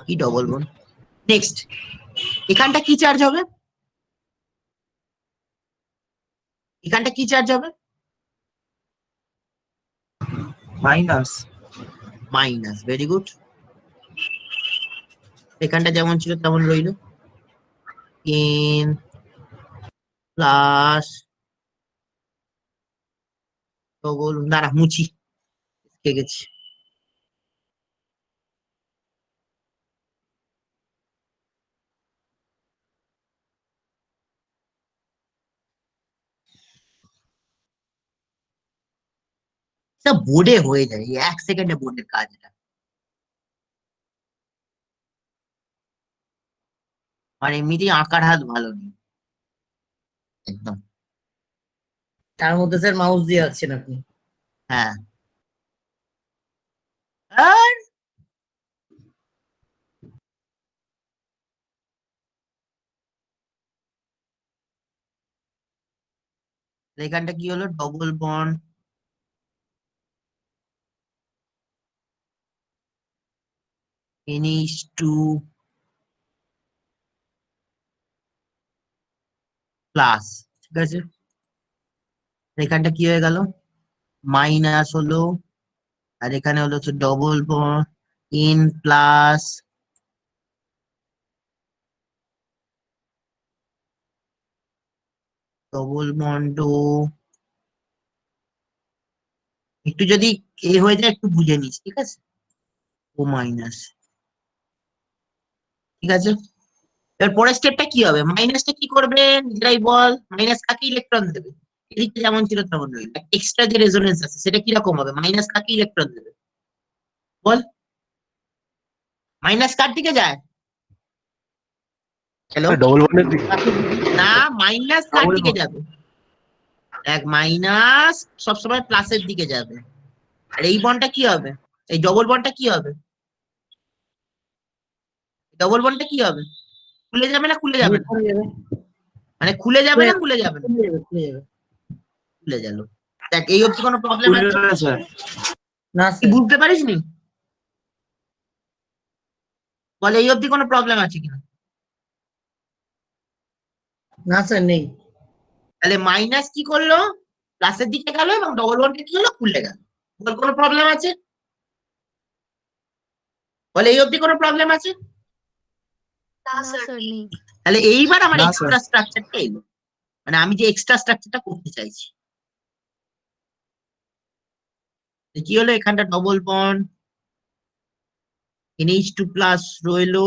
কি ডবল বন্ড? নেক্সট এখানটা কি চার্জ হবে? এখানটা কি চার্জ হবে? মাইনাস। Minus, very good. এখানটা যেমন ছিল তেমন রইল, ইন প্লাস ডবল, দাঁড়া মুছি, কে গেছি। বোর্ডে হয়ে যায়, এই 1 সেকেন্ডে বোর্ডের কাজ এটা। আর এমনিতেই আঁকার হাত ভালো নেই একদম। তার মধ্যে স্যার মাউস দিয়ে আছেন আপনি। হ্যাঁ, আর এখানটা কি হলো? ডবল বন্ড NH2 প্লাস, ঠিক আছে। এখানটা কি হয়ে গেল? মাইনাস হলো, আর এখানে হলো হচ্ছে double bond in plus double bond O, একটু যদি এ হয়ে যায় একটু বুঝে নিস, ঠিক আছে। ও মাইনাস, ঠিক আছে। এবার পরের স্টেপটা কি হবে? মাইনাসটা কি করবে নিজেরাই বল। মাইনাস কাকে ইলেকট্রন দেবে? এদিকে যেমন ছিল তেমন রইল। এক্সট্রা যে রেজোনেন্স আছে সেটা কিরকম হবে? মাইনাস কাকে ইলেকট্রন দেবে বল? মাইনাস কার দিকে যায়? হ্যালো, ডবল বন্ডের দিকে। না, মাইনাস কার দিকে যাবে? এক মাইনাস সবসময় প্লাসের দিকে যাবে। আর এই বন্ডটা কি হবে? এই ডবল বন্ডটা কি হবে? ডবল বন্ডটা কি হবে? খুলে যাবে না খুলে যাবে না? খুলে যাবে, মানে খুলে যাবে না খুলে যাবে না? খুলে যাবে, খুলে যাবে। খুলে গেল। দেখ, এই অবধি কোনো প্রবলেম আছে? না কি স্যার, বুঝতে পারিস নি? বল, এই অবধি কোনো প্রবলেম আছে কিনা? না স্যার নেই। তাহলে মাইনাস কি করলো? প্লাসের দিকে গেল এবং ডবল বন্ডে কি হলো? খুলে গেল। বল, কোনো প্রবলেম আছে? বলে এই অবধি কোনো প্রবলেম আছে? না স্যার নেই। তাহলে এইবার আমার না, এক্সট্রা স্ট্রাকচারটা এলো, মানে আমি যে এক্সট্রা স্ট্রাকচারটা করতে চাইছি। কি হলো? এখানটা ডবল বন্ড NH2 প্লাস রইলো,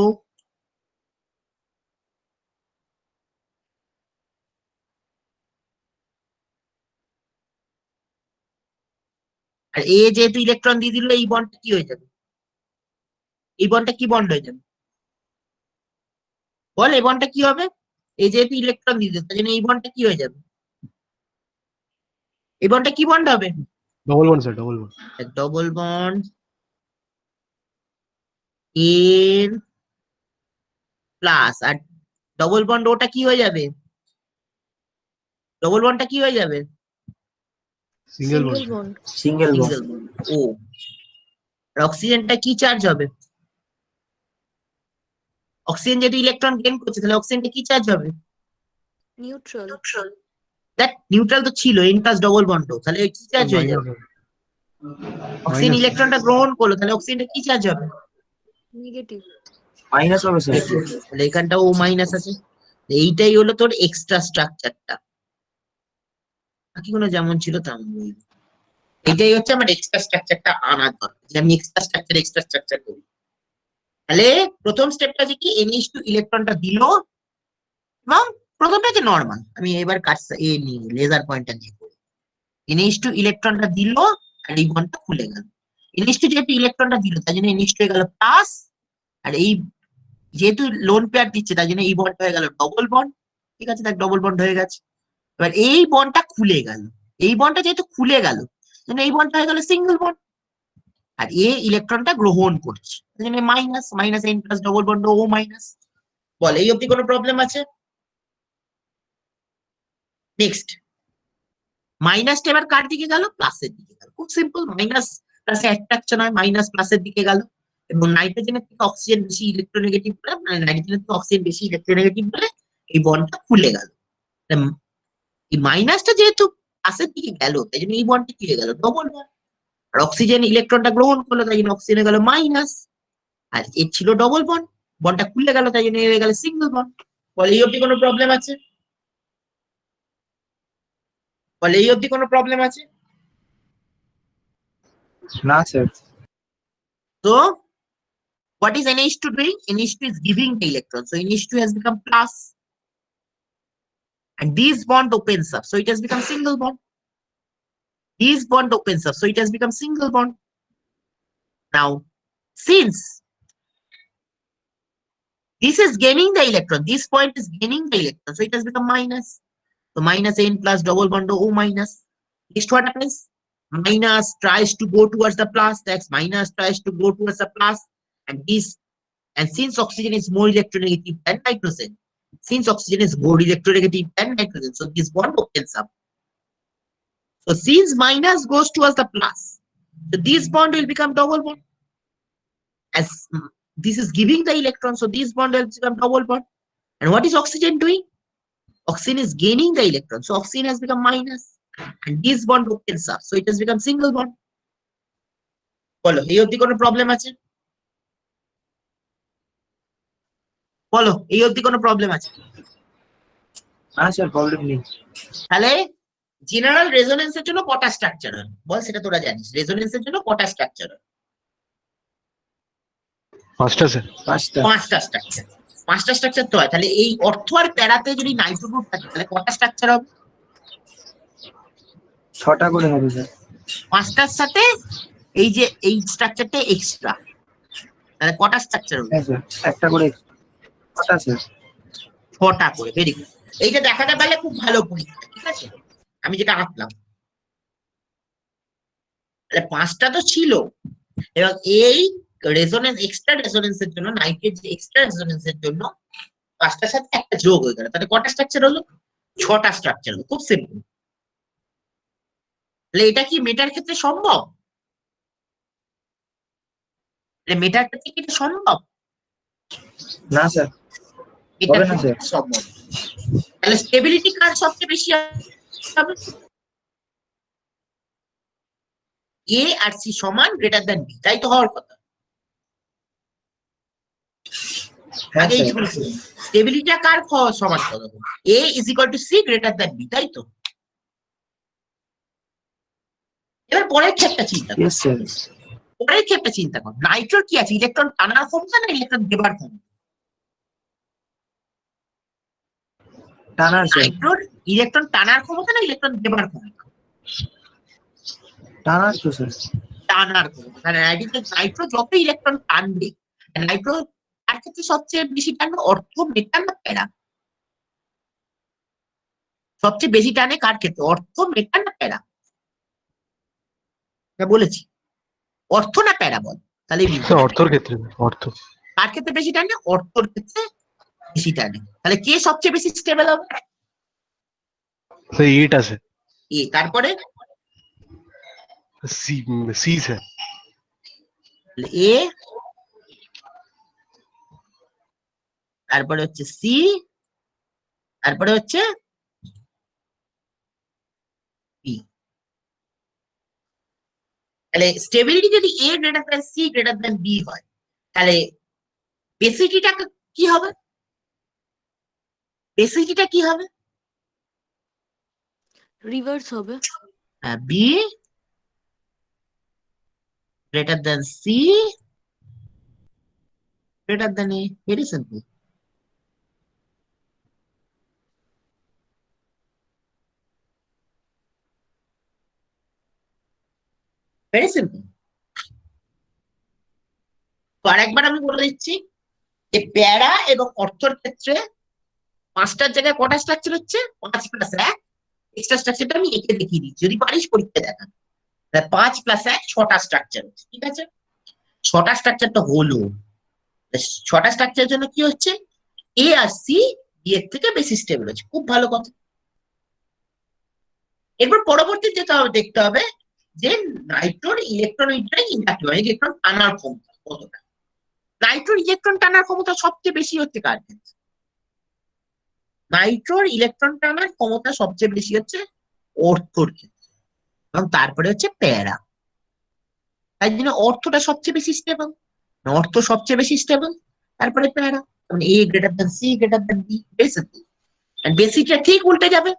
আর এ যেহেতু ইলেকট্রন দিয়ে দিল, এই বন্ডটা কি হয়ে যাবে? এই বন্ডটা কি বন্ড হয়ে যাবে বল? এই বন্ডটা কি হবে? এই যেহেতু ইলেকট্রন দিয়ে দিল তার জন্য এই বন্ডটা কি হয়ে যাবে? এই বন্ডটা কি বন্ড হবে? Double bond sir, double bond. Double bond এর প্লাস, আর ডবল বন্ড ওটা কি হয়ে যাবে? ডবল বন্ডটা কি হয়ে যাবে? Single single bond. Bond. Single bond. Single bond O. আর অক্সিজেনটা কি চার্জ হবে? অক্সিজেন যেহেতু ইলেকট্রন গেইন করছে তাহলে অক্সিজেনটা কি চার্জ হবে? নিউট্রাল। দেখ, নিউট্রাল তো ছিল, এন প্লাস ডবল বন্ড, তাহলে কি চার্জ হয়ে যাবে? Oxygen minus. ইলেকট্রনটা গ্রহণ করলো, তাহলে অক্সিজেনটা কি চার্জ হবে? নেগেটিভ। মাইনাস হবে স্যার। তাহলে এখানটা ও মাইনাস আছে। এইটাই হলো তোর এক্সট্রা স্ট্রাকচারটা। বাকি কোনো যেমন ছিল তেমন রইল। এটাই হচ্ছে আমার এক্সট্রা স্ট্রাকচারটা আনার দরকার, যে আমি এক্সট্রা স্ট্রাকচার করি। তাহলে প্রথম স্টেপটা যে কি, NH2 ইলেকট্রনটা দিল, এবং প্রথমটা যে নর্মাল, আমি এবার কাজ এ নিয়ে লেজার পয়েন্টটা নিয়ে করি। NH2 ইলেকট্রনটা দিল আর এই বন্ডটা খুলে গেল। NH2 যেহেতু ইলেকট্রনটা দিল তার জন্য NH2 হয়ে গেল প্লাস, আর এই যেহেতু লোন পেয়ার দিচ্ছে তার জন্য এই বন্ডটা হয়ে গেল ডবল বন্ড। ঠিক আছে, দেখ ডবল বন্ড হয়ে গেছে। এবার এই বন্ডটা খুলে গেল, এই বন্ডটা যেহেতু খুলে গেল এই বন্ডটা হয়ে গেল সিঙ্গেল বন্ড, আর এ ইলেকট্রনটা গ্রহণ করছে minus, minus N plus double bond O minus. বল, এই অবধি কোনো প্রবলেম আছে? নেক্সট, মাইনাসটা এবার কার দিকে গেল? প্লাসের দিকে গেল। খুব সিম্পল, মাইনাস প্লাসে অ্যাট্রাকশন হয়, মাইনাস প্লাসের দিকে গেল। এবং নাইট্রোজেনের থেকে অক্সিজেন বেশি ইলেকট্রোনেগেটিভ বলে, মানে নাইট্রোজেনের থেকে অক্সিজেন বেশি ইলেকট্রোনেগেটিভ বলে এই বন্ডটা খুলে গেল। এই মাইনাসটা যেহেতু প্লাসের দিকে গেল, তাই জন্য এই বন্ডটা কি হয়ে গেল? Double bond. আর অক্সিজেন ইলেকট্রনটা গ্রহণ করলো, তাই জন্য অক্সিজেনে গেল মাইনাস। আর এর ছিল ডবল বন্ড, বন্ডটা খুলে গেল, তাই জন্য এ হয়ে গেল সিঙ্গেল বন্ড। বলে এই অবধি কোনো প্রবলেম আছে? বলে এই অবধি কোনো প্রবলেম আছে? না sir. So what is NH2 doing? NH2 is giving the electron, so NH2 has become plus, and this bond opens up, so it has become single bond. This bond opens up, so it has become single bond. Now, since this is gaining the electron, this point is gaining the electron, so it has become minus. So minus N plus double bond O minus. Next what happens? Minus tries to go towards the plus, that's minus tries to go towards the plus, and this, and since oxygen is more electronegative than nitrogen, since oxygen is more electronegative than nitrogen, so this bond opens up. So since minus goes towards the plus, so this bond will become double bond. As this is giving the electron, so this bond will become double bond. And what is oxygen doing? Oxygen is gaining the electron, so oxygen has become minus, and this bond opens up, so it has become single bond. বলো এই অবধি কোনো problem আছে? বলো এই অবধি কোনো problem আছে? না স্যার, প্রবলেম নেই। তাহলে জেনারেল রেজোনেন্সের জন্য কটা স্ট্রাকচার হয় বল, সেটা তোরা জানিস। রেজোনেন্সের জন্য কটা স্ট্রাকচার হয়? 5টা স্যার। 5টা। 5টা স্ট্রাকচার। 5টা স্ট্রাকচার তো হয়। তাহলে এই অর্থ আর প্যারাতে যদি নাইট্রো গ্রুপ থাকে, তাহলে কটা স্ট্রাকচার হবে? 6টা করে হবে স্যার। 5টার সাথে এই যে এই স্ট্রাকচারটা এক্সট্রা, তাহলে কটা স্ট্রাকচার হবে? হ্যাঁ স্যার, একটা করে। 6টা স্যার। 6টা করে। Very good. এইটা দেখাতে পারলে খুব ভালো পরীক্ষা, ঠিক আছে? আমি যেটা আঁকলাম, তাহলে 5টা তো ছিল, এবং এই রেজোনেন্স, এক্সট্রা রেজোনেন্সের জন্য, নাইট্রেট যে এক্সট্রা রেজোনেন্সের জন্য 5টার সাথে একটা যোগ হয়ে গেল, তাহলে কটা স্ট্রাকচার হলো? 6টা স্ট্রাকচার হলো। খুব সিম্পল। তাহলে এটা কি মেটার ক্ষেত্রে সম্ভব? মেটার ক্ষেত্রে কি এটা সম্ভব? না স্যার, এটা হবে না স্যার। সম্ভব। তাহলে স্টেবিলিটি কার সবচেয়ে বেশি হবে? এ আর সি সমান গ্রেটার দ্যান বি, তাই তো হওয়ার কথা। হ্যাঁ আগে স্যার। স্টেবিলিটি কার সমান কত? A is equal to C greater than B, তাই তো? এবার পরের ক্ষেত্রে চিন্তা কর। Yes sir. পরের ক্ষেত্রে চিন্তা কর, নাইট্রোর কি আছে? ইলেকট্রন টানার ক্ষমতা না ইলেকট্রন দেবার ক্ষমতা? টানার স্যার। নাইট্রোর ইলেকট্রন টানার ক্ষমতা না ইলেকট্রন দেবার ক্ষমতা? টানার তো স্যার। টানার ক্ষমতা। তাহলে নাইট্রো যত ইলেকট্রন টানবে, নাইট্রো তার ক্ষেত্রে সবচেয়ে বেশি টানবে অর্থ, মেটাল না প্যারা? সবচেয়ে বেশি টানে কার ক্ষেত্রে? অর্থ, মেটাল না প্যারা? বলেছি অর্থ না প্যারা, বল। তাহলে অর্থর ক্ষেত্রে। অর্থ। কার ক্ষেত্রে বেশি টানে? অর্থর ক্ষেত্রে বেশি টানে। তাহলে কে সবচেয়ে বেশি স্টেবল হবে? স্যার 8 আছে। এ। তারপরে সি, সি স্যার। এ, তারপরে হচ্ছে সি, তারপরে হচ্ছে বি। তাহলে স্টেবিলিটি যদি A greater than C greater than B হয়, তাহলে বেসিটিটা কি হবে? বেসিটিটা কি হবে? রিভার্স হবে। B greater than C greater than A. Very simple. Very simple. তো আরেকবার আমি বলে দিচ্ছি যে প্যারা এবং অর্থর ক্ষেত্রে 5টার জায়গায় কটা স্ট্রাকচার হচ্ছে? 5 প্লাস 1 এক্সট্রা স্ট্রাকচারটা আমি এঁকে দেখিয়ে দিচ্ছি, যদি পারিস পরীক্ষা দেখা। 5 প্লাস 1 6টা স্ট্রাকচার হচ্ছে, ঠিক আছে? 6টা স্ট্রাকচারটা হলো। 6টা স্ট্রাকচারের জন্য কি হচ্ছে? এ আর সি বি এর থেকে বেশি স্টেবল হচ্ছে। খুব ভালো কথা। এরপর পরবর্তী যেটা হবে, দেখতে হবে যে নাইট্রোর ইলেকট্রন ইলেকট্রন টানার ক্ষমতা কতটা। নাইট্রোর ইলেকট্রন টানার ক্ষমতা সবচেয়ে বেশি হচ্ছে কার ক্ষেত্রে? নাইট্রোর ইলেকট্রন টানার ক্ষমতা সবচেয়ে বেশি হচ্ছে অর্থর ক্ষেত্রে, এবং তারপরে হচ্ছে প্যারা। তাই জন্য অর্থটা সবচেয়ে বেশি স্টেবল, অর্থ সবচেয়ে বেশি স্টেবল, তারপরে প্যারা। মানে A greater than C greater than B, very simple. And বেসিকটা ঠিক উল্টে যাবে,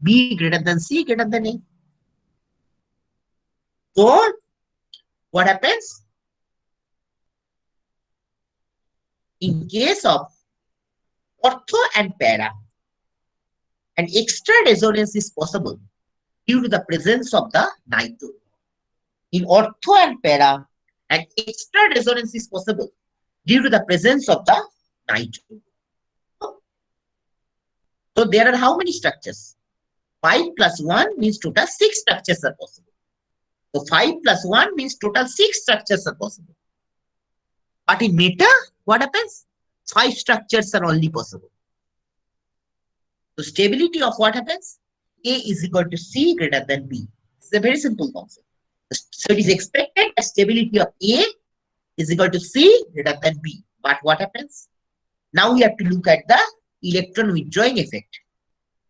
B greater than C greater than A. তো what happens in case of ortho and para? An extra resonance is possible due to the presence of the nitro. In ortho and para, an extra resonance is possible due to the presence of the nitro. So there are how many structures? 5 plus 1 means total 6 structures are possible. So 5 plus 1 means total 6 structures are possible. But in meta, what happens? 5 structures are only possible. So stability of what happens? A is equal to C greater than B. It's a very simple concept. So it is expected that stability of A is equal to C greater than B. But what happens? Now we have to look at the electron withdrawing effect.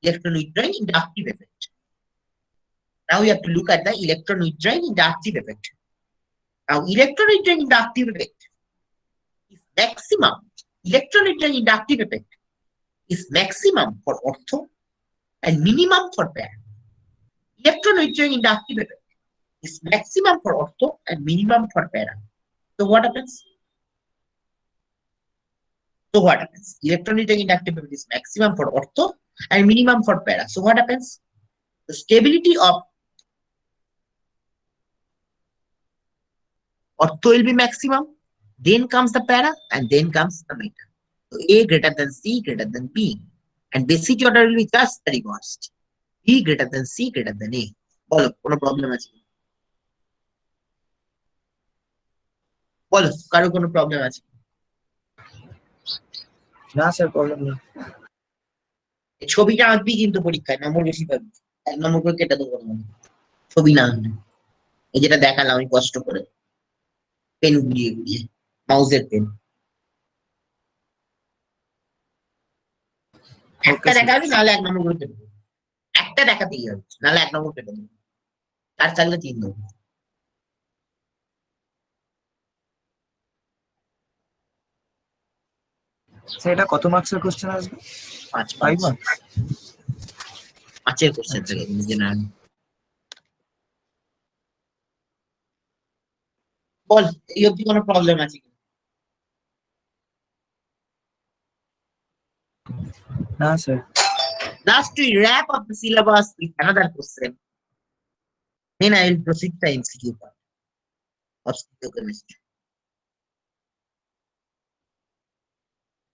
Electron withdrawing inductive effect. Now we have to look at the electron withdrawing inductive effect. Now electron withdrawing inductive effect is maximum. Electron withdrawing inductive effect is maximum for ortho and minimum for para. Electron withdrawing inductive effect is maximum for ortho and minimum for para. So what happens? Electron withdrawing inductive effect is maximum for ortho and minimum for para. So what happens? The stability of ortho will be maximum, then comes the para, and then comes the meta. So A greater than C greater than B, and basicity order will be just the reversed. B greater than C greater than A. বলো কোনো problem আছে? বলো কারো কোনো problem আছে? না sir, problem নেই। এই ছবিটা আঁকবি কিন্তু পরীক্ষায় নম্বর বেশি পাবি, 1 নম্বর করে কেটে দেবো না। ছবি না আঁকলে, এই যেটা দেখালাম আমি কষ্ট করে পেন ঘুরিয়ে ঘুরিয়ে, মাউসের পেন। একটা দেখাবি নাহলে 1 নম্বর করে কেটে দেবো, একটা দেখাতেই হবে নাহলে 1 নম্বর কেটে দেবো, 4 থাকলে 3 দেবো। স্যার এটা কত মার্কসের কোশ্চেন আসবে? 5 5 মার্কস? 5-এর কোশ্চেন থেকে জেনারেল। বল এই অবধি কোনো প্রবলেম আছে কি? না sir. Last we wrap up the syllabus with another question. Then I will proceed to the MCQ part of stereochemistry.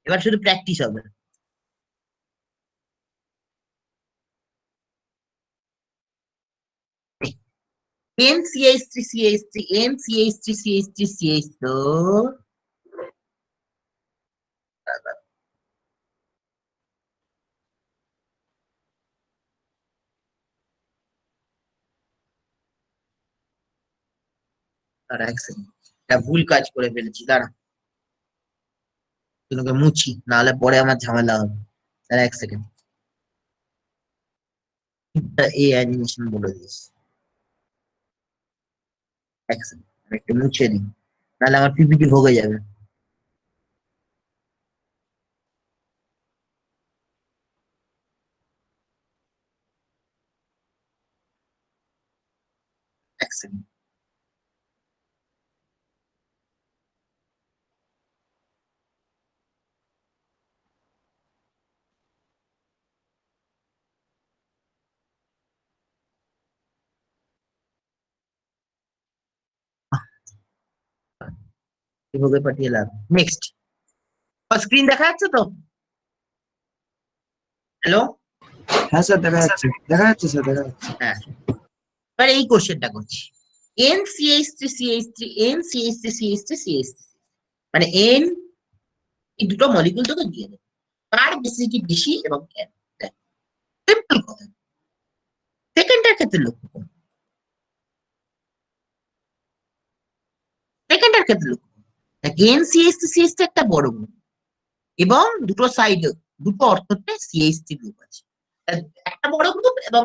এবার শুধু প্র্যাকটিস হবে। NCH3CH3 NCH3CH3CH তো দাঁড়া এক সেকেন্ড, একটা ভুল কাজ করে ফেলেছি, দাঁড়া তোকে মুছি নাহলে পরে আমার ঝামেলা হবে। দাঁড়া এক সেকেন্ড, এই অ্যানিমেশন বলে দিস। এক সেকেন্ড আমি একটু মুছে দিই নাহলে আমার পিপিটি ভোগে যাবে। এক সেকেন্ড। এভাবে পাঠিয়ে লাভ। নেক্সট স্ক্রিন দেখা যাচ্ছে তো? হ্যালো? হ্যাঁ স্যার, দেখা যাচ্ছে, দেখা যাচ্ছে স্যার, দেখা যাচ্ছে। হ্যাঁ, এবার এই কোশ্চেনটা করছি। NCH3CH3 মানে N এই দুটো মলিকুল তোকে দিয়ে দেবে, কার বেসিটি বেশি এবং কেন? সিম্পল কথা। সেকেন্ডের ক্ষেত্রে লক্ষ্য করুন, NCH3CH3 একটা বড় গ্রুপ এবং দুটো সাইড দুটো অর্থতে সিএইচসি গ্রুপ আছে। একটা বড় গ্রুপ এবং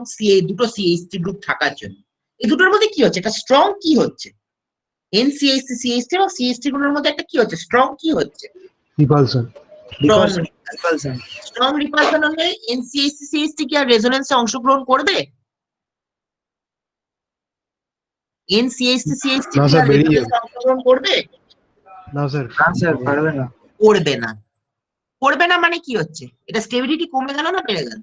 দুটো সিএইচসি গ্রুপ থাকার জন্য এই দুটোর মধ্যে কি হচ্ছে, একটা স্ট্রং কি হচ্ছে, এনসিএইচসি সিএইচসি এবং সিএইচসি গ্রুপের মধ্যে একটা কি হচ্ছে, স্ট্রং কি হচ্ছে, Repulsion. Strong Repulsion. Strong repulsion হলে এনসিএইচসি সিএইচসি কি আর রেজোনেন্সে অংশগ্রহণ করবে? এনসিএইচসি সিএইচসি না কি স্যার, আর বেরিয়ে রেজোনেন্সে অংশগ্রহণ করবে? না স্যার, না স্যার পারবে না। করবে না। করবে না মানে কি হচ্ছে, এটা স্টেবিলিটি কমে গেল না বেড়ে গেল?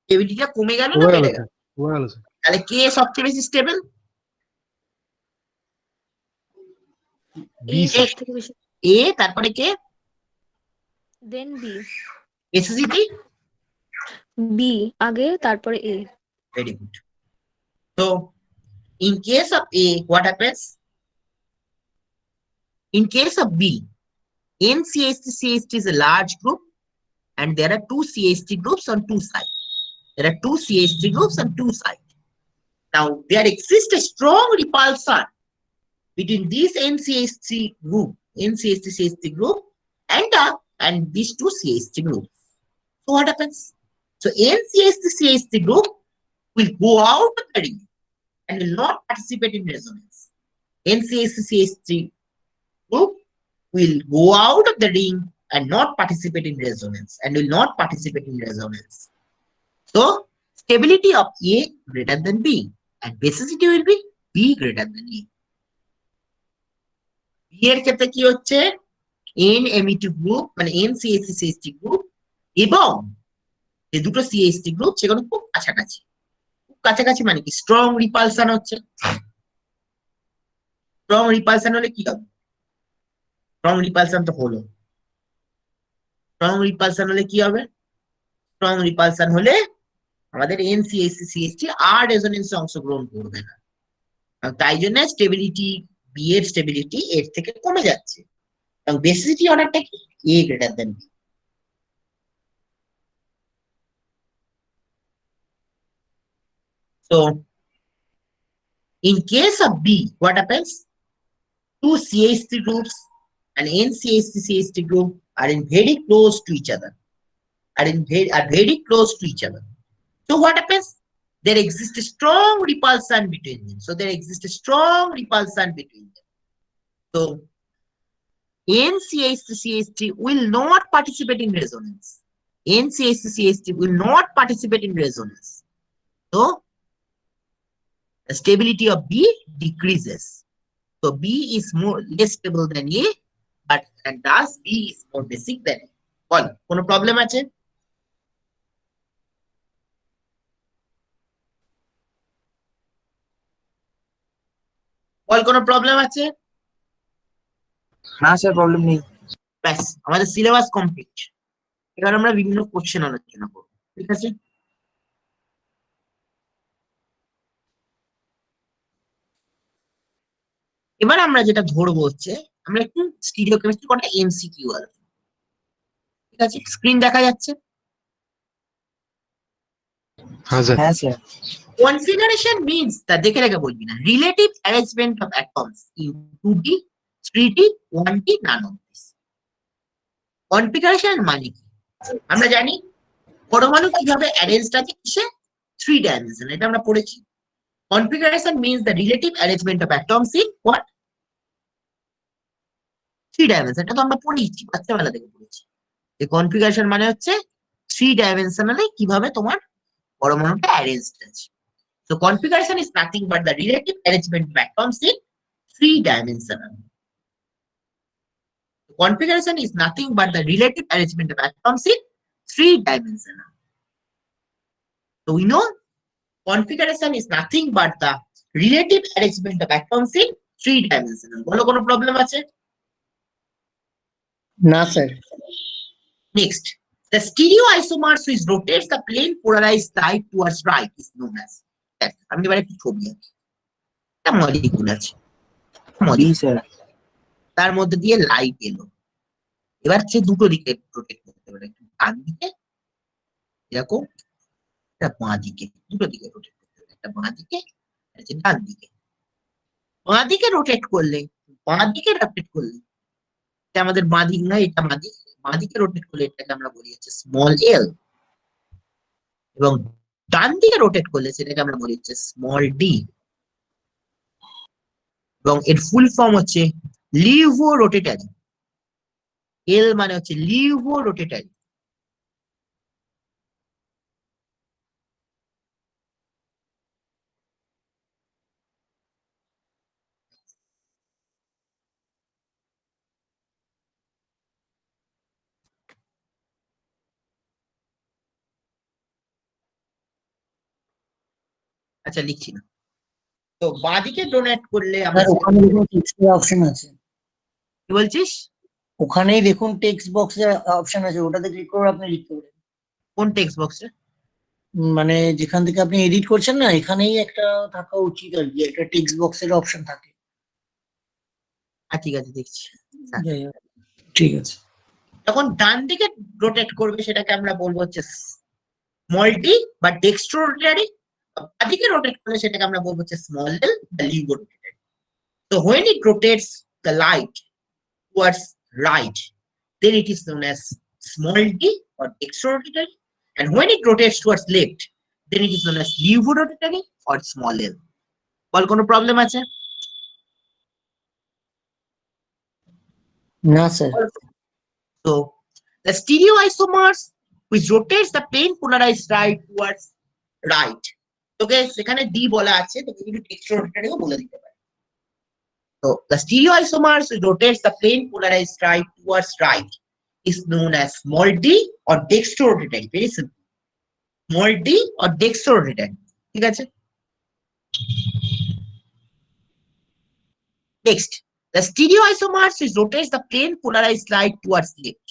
স্টেবিলিটিটা কমে গেল না কমে গেল বেড়ে গেল? স্যার, কমে গেল স্যার। তাহলে কে সবচেয়ে বেশি স্টেবল? A B sir. সব থেকে বেশি, এ, তারপরে কে? দেন বি, এসএসসি। বি আগে তারপরে এ। Very good. So, in case of A, what happens? In case of B, NCHT is a large group and there are two CHT groups on two sides. There are two CHT groups on two sides. Now, there exists a strong repulsion between this NCHT group and these two CHT groups. So, what happens? So, NCHT group will go out of the ring and will not participate in resonance. NCHT group will go out of the ring and not participate in resonance and will not participate in resonance. So stability of A greater than B and basicity will be B greater than A. B এর ক্ষেত্রে কি হচ্ছে, NMe2 group মানে NCHT group এবং যে দুটো CHT group সেগুলো খুব কাছাকাছি। খুব কাছাকাছি মানে কি, স্ট্রং রিপালশন হচ্ছে। স্ট্রং রিপালশন হলে কি হবে? স্ট্রং রিপালশন তো হলো। স্ট্রং রিপালশন হলে কি হবে? স্ট্রং রিপালশন হলে আমাদের এনসিএসসি সিএসটি আর রেজোনেন্সে অংশগ্রহণ করবে না। তাই জন্য স্টেবিলিটি, বি এর স্টেবিলিটি এর থেকে কমে যাচ্ছে এবং বেসিসিটি অর্ডারটা কি, A greater than B. So in case of B, what happens? Two CH3 groups and NCHT group are in very close to each other. Are very close to each other. So what happens? There exists a strong repulsion between them. So there exists a strong repulsion between them. So NCHT will not participate in resonance. NCHT will not participate in resonance. So the stability of B decreases. So B is less stable than A, but and thus B is more basic than A. কোনো problem আছে? কোনো problem আছে? না sir problem নেই। ব্যাস, আমাদের syllabus complete. এবার আমরা বিভিন্ন কোশ্চেন আলোচনা করব, ঠিক আছে? এবার আমরা যেটা ধরবো হচ্ছে, আমরা একটু স্টিরিওকেমিস্ট্রি কটা এমসিকিউ আলোচনা, ঠিক আছে? স্ক্রিন দেখা যাচ্ছে? হ্যাঁ স্যার। হ্যাঁ স্যার। Configuration means that দেখে রেখে বলবি না, relative arrangement of atoms in 2D, 3D, 1D, none of this. Configuration মানে কি? আমরা জানি পরমাণু কিভাবে অ্যারেঞ্জড আছে কিসে, 3 ডাইমেনশন, এটা আমরা পড়েছি। Configuration means the relative arrangement of atoms in what? 3 dimension, এটা তো আমরা পড়েছি, বাচ্চাবেলা থেকে পড়েছি। এই কনফিগারেশন মানে হচ্ছে 3 ডাইমেনশনালে কিভাবে তোমার পরমাণুটা অ্যারেঞ্জড আছে। So configuration is nothing but the relative arrangement of atoms in 3-dimensional. Configuration is nothing but the relative arrangement of atoms in 3-dimensional. So we know configuration is nothing but the relative arrangement of atoms in 3-dimensional. বলো কোনো problem আছে? না sir. Next, the stereoisomers which rotates the plane polarized light towards right is known as. আমি এবার একটু ছবি আঁকি। একটা মলিকিউল আছে, জি স্যার। তার মধ্যে দিয়ে লাইট এলো। এবার সে দুটো দিকে রোটেট করতে পারে, ডান দিকে এরকম, একটা বাঁ দিকে, দুটো দিকে রোটেট করতে পারে, একটা বাঁ দিকে একটা ডান দিকে। বাঁ দিকে রোটেট করলে এটা আমাদের বাঁ দিক নয়, এটা বাঁ দিকে রোটেট করলে এটাকে আমরা বলি হচ্ছে স্মল এল, এবং ডান দিকে রোটেট করলে সেটাকে আমরা বলি হচ্ছে স্মল ডি, এবং এর ফুল ফর্ম হচ্ছে লিভো রোটেটারি। এল মানে হচ্ছে লিভো রোটেটারি। আচ্ছা লিখছি না। তো বাঁদিকে ডোনেট করলে আমরা স্যার ওখানে দেখুন টেক্সটের অপশন আছে, কি বলছিস? ওখানেই দেখুন টেক্সট বক্সের অপশন আছে, ওটাতে ক্লিক করে আপনি লিখতে পারেন। কোন টেক্সট বক্সে? মানে যেখান থেকে আপনি এডিট করছেন না, এখানেই একটা থাকা উচিত আর কি, একটা টেক্সট বক্সের অপশন থাকে। ঠিক আছে দেখছি। হ্যাঁ। যাই হোক, ঠিক আছে। তখন ডান দিকে রোটেট করবে সেটাকে আমরা বলবো হচ্ছে স্মল ডি বা ডেক্সট্রো রোটেটারি। বাঁদিকে রোটেট করলে সেটাকে আমরা বলবো হচ্ছে স্মল এল বা Livo রোটেটারি। So when it rotates the light towards right, then it is known as small d or dextrorotatory, and when it rotates towards left, then it is known as levorotatory or small l. বল কোনো problem আছে? না sir. So the stereoisomers which rotates the plane polarized right towards right, তোকে সেখানে d বলা আছে, তোকে কিন্তু dextrorotatory ও বলে দিতে পারে। So the stereoisomers which rotates the plane polarized right towards right is known as small d or dextrorotatory. Very simple. Small d or dextrorotatory. ঠিক আছে? Next, the stereoisomers which rotates the plane polarized right towards left.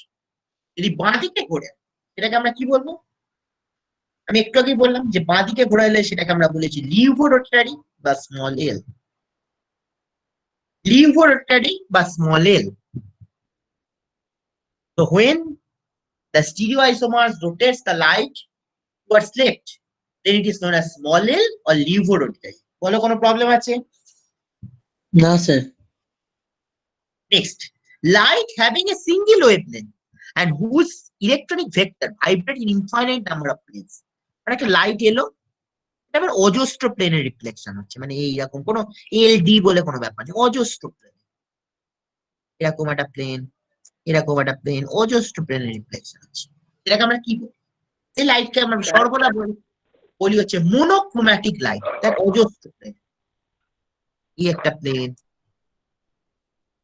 যদি বাঁ দিকে ঘোরে সেটাকে আমরা কি বলবো? আমি একটু আগে বললাম যে বাঁ দিকে ঘোরালে সেটাকে আমরা বলেছি লিভোরোটারি বা স্মল এল। লিভোরোটারি বা small L. So when the stereoisomers rotates the light towards left, then it is known as small l or levorotatory. বলো কোনো প্রবলেম আছে? না sir. Next, light having a single wavelength and whose electronic vector vibrate in infinite number of planes. মানে একটা light এলো, এটা আবার অজস্র প্লেনের রিফ্লেকশন হচ্ছে, মানে এইরকম কোনো এলডি বলে কোনো ব্যাপার নেই, অজস্র প্লেন, এরকম একটা প্লেন, এরকম একটা প্লেন, অজস্র প্লেনের রিফ্লেকশন হচ্ছে। এটাকে আমরা কি বলি? এই লাইটকে আমরা সর্বদা বলি হচ্ছে মোনোক্রোম্যাটিক লাইট। তার অজস্র প্লেন, এই একটা প্লেন,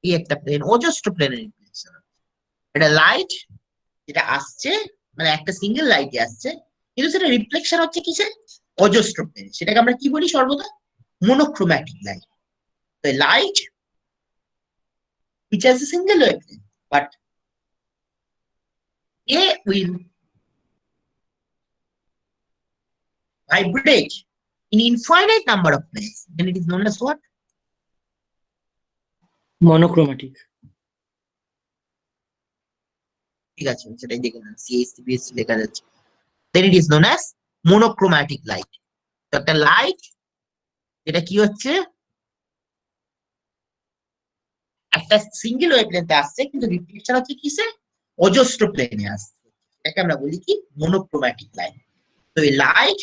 এই একটা প্লেন, অজস্র প্লেনের রিফ্লেকশন। এটা লাইট যেটা আসছে, মানে একটা সিঙ্গেল লাইটে আসছে, কিন্তু সেটা রিফ্লেকশন হচ্ছে কিসে? অজস্র প্লেনে। সেটাকে আমরা কি বলি সর্বদা? Monochromatic light. তো light which has a single wavelength, but they will vibrate in infinite number of planes, then it is known as what? Monochromatic. ঠিক আছে, সেটাই দেখে নেন, CSCBSC লেখা যাচ্ছে। Then it is known as monochromatic light. তো একটা লাইট যেটা কি হচ্ছে, একটা সিঙ্গেল ওয়েভলেন্থে আসছে কিন্তু রিফ্লেকশন হচ্ছে কিসে? অজস্র প্লেনে আসছে, এটাকে আমরা বলি কি? Monochromatic light. তো এই light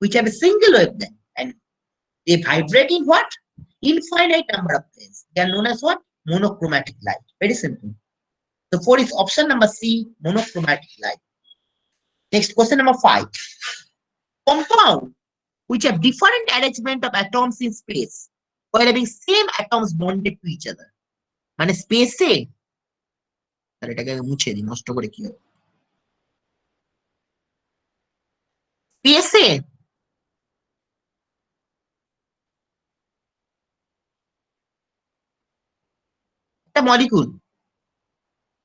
which have a single wavelength and they vibrate in what? Infinite number of planes. They are known as what? Monochromatic light. Very simple. So four is option number C, monochromatic light. Next, question number 5. Compound which have different arrangement of atoms in space while having same atoms bonded to each other. মানে স্পেসে, তাহলে এটাকে মুছে দিই, নষ্ট করে কি হবে? স্পেসে একটা মলিকুল,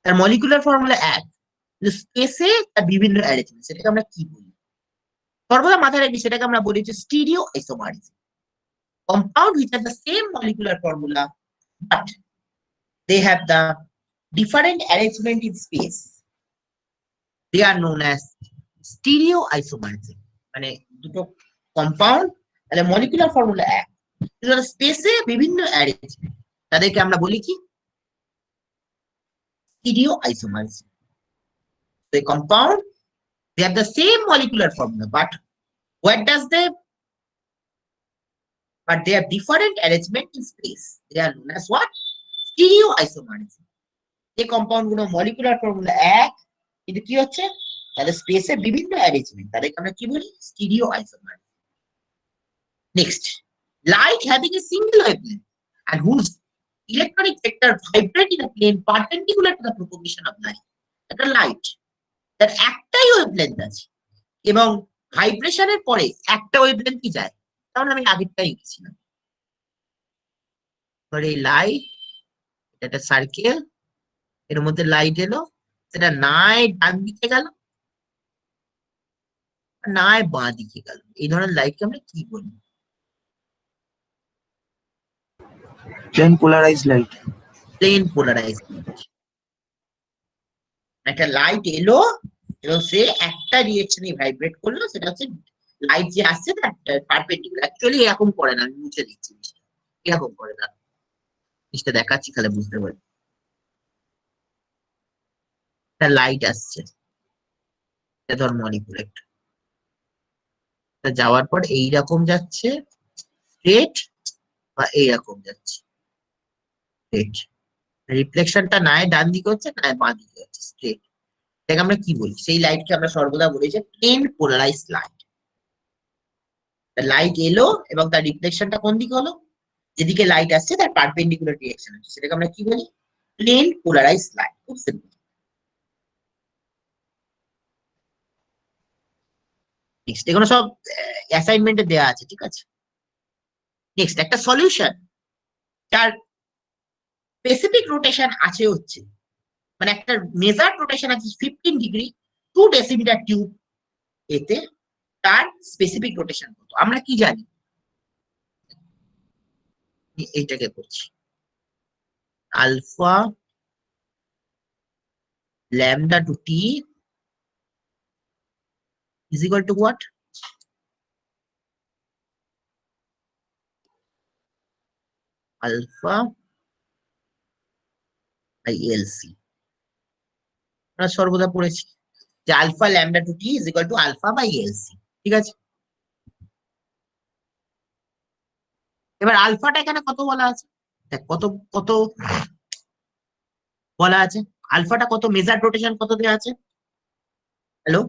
তার মলিকুলার ফর্মুলা এক, স্পেসে তার বিভিন্ন অ্যারেঞ্জমেন্ট, সেটাকে আমরা কি বলি? সর্বদা মাথায় রাখবি, সেটাকে আমরা বলি যে stereo isomerism. Compound which have the same molecular formula but they have the different arrangement in space, they are known as stereoisomerism. মানে দুটো কম্পাউন্ড তাহলে মলিকুলার ফর্মুলা এক, স্পেসে বিভিন্ন অ্যারেঞ্জমেন্ট, তাদেরকে আমরা বলি কি? stereoisomerism. The compound, they have the same molecular formula, but what does they? But they have different arrangement in space. They are known as what? Stereoisomerism. যে কম্পাউন্ড গুলো মলিকুলার ফর্মুলা এক, কিন্তু কি হচ্ছে তাদের স্পেসে বিভিন্ন অ্যারেঞ্জমেন্ট, তাদেরকে আমরা কি বলি? Stereo isomer. Next, light having a single wavelength and whose electronic vector vibrate in a plane perpendicular to the propagation of light. একটা লাইট তার একটাই ওয়েভলেন্থ আছে এবং ভাইব্রেশনের পরে একটা ওয়েভলেন্থ কি যায়, কারণ আমি আগেরটাই লিখেছিলাম। এই লাইট, এটা একটা সার্কেল, এর মধ্যে লাইট এলো, সেটা নাই ডান দিকে গেল নাই বাঁ দিকে গেল, এই ধরনের লাইটকে আমরা কি বলি? Plane polarized light. Plane polarized light. একটা লাইট এলো এবং সে একটা ডিরেকশনে ভাইব্রেট করলো, সেটা হচ্ছে লাইট যে আসছে তার পারপেন্ডিকুলার। অ্যাকচুয়ালি এরকম করে না, আমি মুছে দিচ্ছি, এরকম করে না, জিনিসটা দেখাচ্ছি তাহলে বুঝতে পারবে। একটা লাইট আসছে, এটা ধর মলিকুল একটা, যাওয়ার পর এইরকম যাচ্ছে স্ট্রেট বা এইরকম যাচ্ছে স্ট্রেট, রিফ্লেকশনটা নাই ডান দিকে হচ্ছে নাই বাঁ দিকে হচ্ছে, স্ট্রেট। এটাকে আমরা কি বলি? সেই লাইটকে আমরা সর্বদা বলি যে প্লেন পোলারাইজ লাইট। লাইট এলো এবং তার রিফ্লেকশনটা কোন দিকে হলো? যেদিকে লাইট আসছে তার পারপেন্ডিকুলার ডিরেকশন হচ্ছে, সেটাকে আমরা কি বলি? Plane polarize light. খুব সিম্পল। নেক্সট, এগুলো সব অ্যাসাইনমেন্টে দেওয়া আছে, ঠিক আছে? নেক্সট, একটা সলিউশন যার স্পেসিফিক রোটেশন আছে হচ্ছে, মানে একটা মেজার রোটেশন আছে 15 ডিগ্রি, 2 ডেসিমিটার টিউব, এতে তার স্পেসিফিক রোটেশন কত আমরা কি জানি? এইটাকে করছি alpha lambda two T is equal to what? Alpha by LC. আমরা সর্বদা পড়েছি যে alpha lambda two T is equal to alpha by LC, ঠিক আছে? এবার আলফাটা এখানে কত বলা আছে? দেখ কত কত বলা আছে, আলফাটা কত, মেজার রোটেশন কত দেওয়া আছে? Hello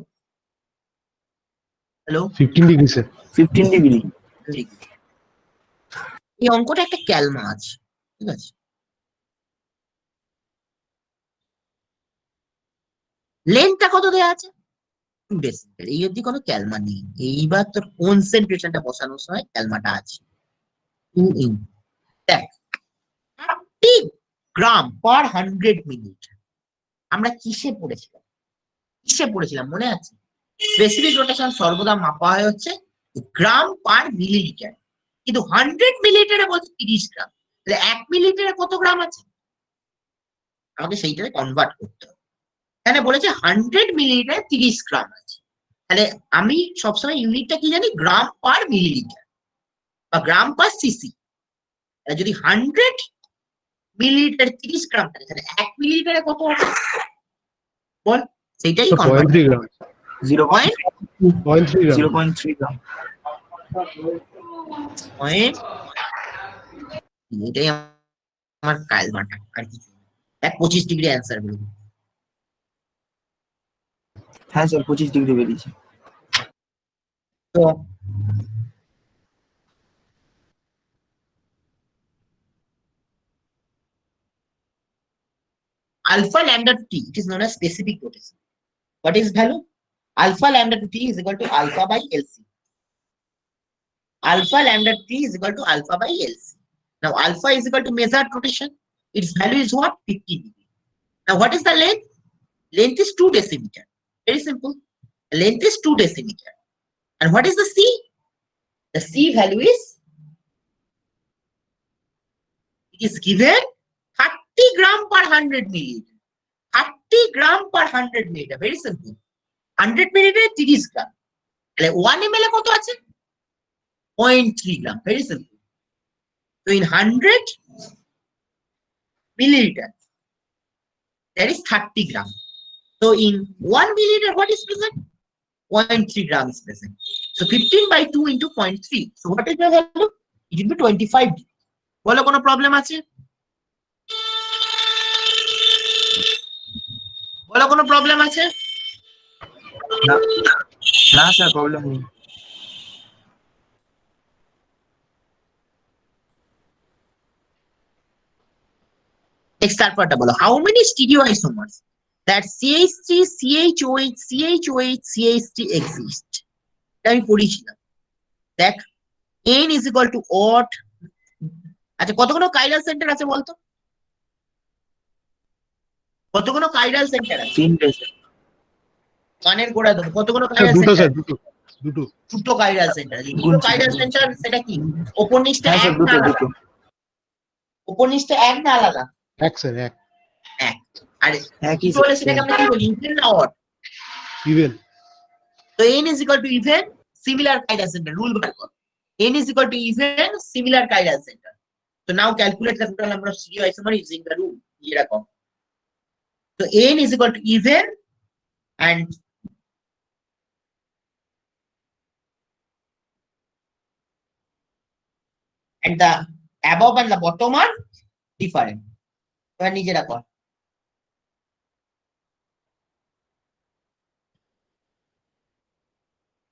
hello 15 degree sir. 15 degree. এই অঙ্কটা একটা ক্যালমা আছে, ঠিক আছে? লেন্থটা কত দেওয়া আছে? 2 ডেসিমিটার। এই অবধি কোনো ক্যালমা নেই। এইবার তোর কনসেন্ট্রেশনটা বসানোর সময় ক্যালমাটা আছে। 2 ইন দেখ 30 গ্রাম পার 100 মিলিলিটার। আমরা কিসে পড়েছিলাম মনে আছে? স্পেসিফিক রোটেশন সর্বদা মাপা হয় হচ্ছে গ্রাম পার মিলিলিটার, কিন্তু 100 মিলিলিটারে বলছে 30 গ্রাম। তাহলে 1 মিলিলিটারে কত গ্রাম আছে? আমাকে সেইটাকে কনভার্ট করতে হবে। এখানে বলেছে 100 মিলিলিটারে 30 গ্রাম আছে, তাহলে আমি সবসময় ইউনিটটা কি জানি? গ্রাম পার মিলিলিটার বা গ্রাম পার সিসি। যদি 100 মিলিলিটার 30 গ্রাম থাকে, তাহলে 1 মিলিলিটারে কত আছে বল? সেইটাই কনভার্ট 0.3 গ্রাম। 0.3 গ্রাম। 0.3 গ্রাম। এটাই আমার ক্যালমাটা, আর কিছু 25 ডিগ্রি অ্যান্সার বেরোবে। হ্যাঁ স্যার 25 ডিগ্রি বেরিয়েছে। তো alpha lambda to t, it is known as specific rotation. What is value? Alpha lambda to t is equal to alpha by LC. Alpha lambda to t is equal to alpha by LC. Now alpha is equal to measured rotation. Its value is what? 50 degree. Now what is the length? Length is 2 decimeter. Very simple. The length is 2 decimeter. And what is the C? The C value is, it is given 30 gram per 100 milliliter. 30 gram per 100 milliliter. Very simple. 100 milliliter 30 গ্রাম। তাহলে 1 ml এ কত আছে? 0.3 গ্রাম। Very simple. So in 100 milliliter That is 30 gram. So in 1 milliliter, what is present? 0.3 grams present. So 15 by 2 into 0.3. So what is the value? It will be 25. বলো কোনো problem আছে? বলো কোনো problem আছে? না না স্যার প্রবলেম নেই। Next তারপরটা বলো, how many stereoisomers that CH3, CHOH, CHOH, CH3 exist? এটা আমি পড়িয়েছিলাম। দেখ, n is equal to odd। আচ্ছা, কতগুলো কাইরাল সেন্টার আছে বলতো? কতগুলো কাইরাল সেন্টার আছে? 3টে স্যার। কানের গোড়া দেবো, কতগুলো স্যার কাইরাল দুটো সেন্টার? স্যার দুটো দুটো কাইরাল সেন্টার আছে। দুটো গুনছি, কাইরাল গুনছি। সেন্টার সেটা কি? ওপর নিচটা হ্যাঁ এক স্যার না দুটো আলাদা? দুটো। ওপর নিচটা এক না আলাদা? এক স্যার এক এক। আরে একই দুটো হলে সেটাকে আমরা কি বলি? ইভেন না অড? ইভেন তো n is equal to even similar chiral center, rule বার কর। n is equal to even similar chiral center. So now calculate the total number of stereoisomer using the rule. এরকম। So n is equal to even and the above and the bottom are different. এবার নিজেরা কর।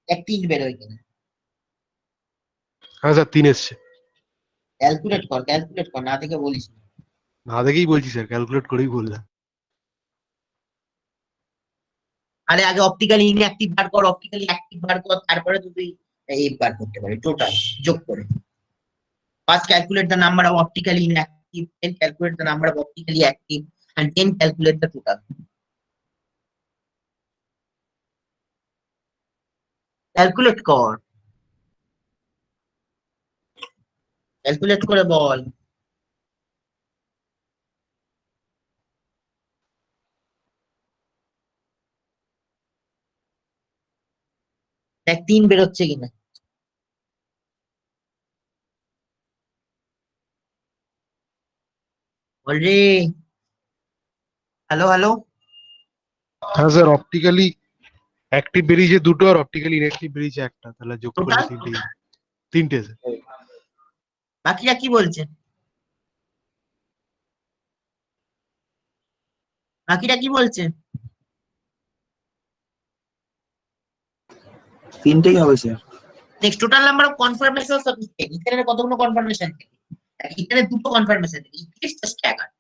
এক 3 বেরোয় কিনা হ্যাঁ sir 3 এসছে। Calculate কর, না থেকে বলিস না। না দেখেই বলছি স্যার, ক্যালকুলেট করেই বললাম। আরে আগে অপটিক্যালি ইনঅ্যাক্টিভ বার কর, অপটিক্যালি অ্যাক্টিভ বার কর, তারপরে তো তুই এই বার করতে পারবি টোটাল যোগ করে। First calculate the number of optically inactive, then calculate the number of optically active, and then calculate the total. Calculate কর, ক্যালকুলেট করে বল। দেখ 3 বেরোচ্ছে কিনা। বলরে, হ্যালো হ্যালো। হ্যাঁ স্যার অপটিক্যালি অ্যাক্টিভ বেরিয়েছে দুটো আর অপটিক্যালি ইনঅ্যাক্টিভ বেরিয়েছে একটা, তাহলে যোগ করলে টোটাল তিনটে স্যার। বাকিরা কি বলছে? বাকিরা কি বলছে? 3টেই হবে sir. Next total number of conformations of ethane. ইথেনের কতগুলো কনফার্মেশন থাকে? ইথেনের দুটো কনফার্মেশন থাকে। ইথিলিস স্ট্যাগার।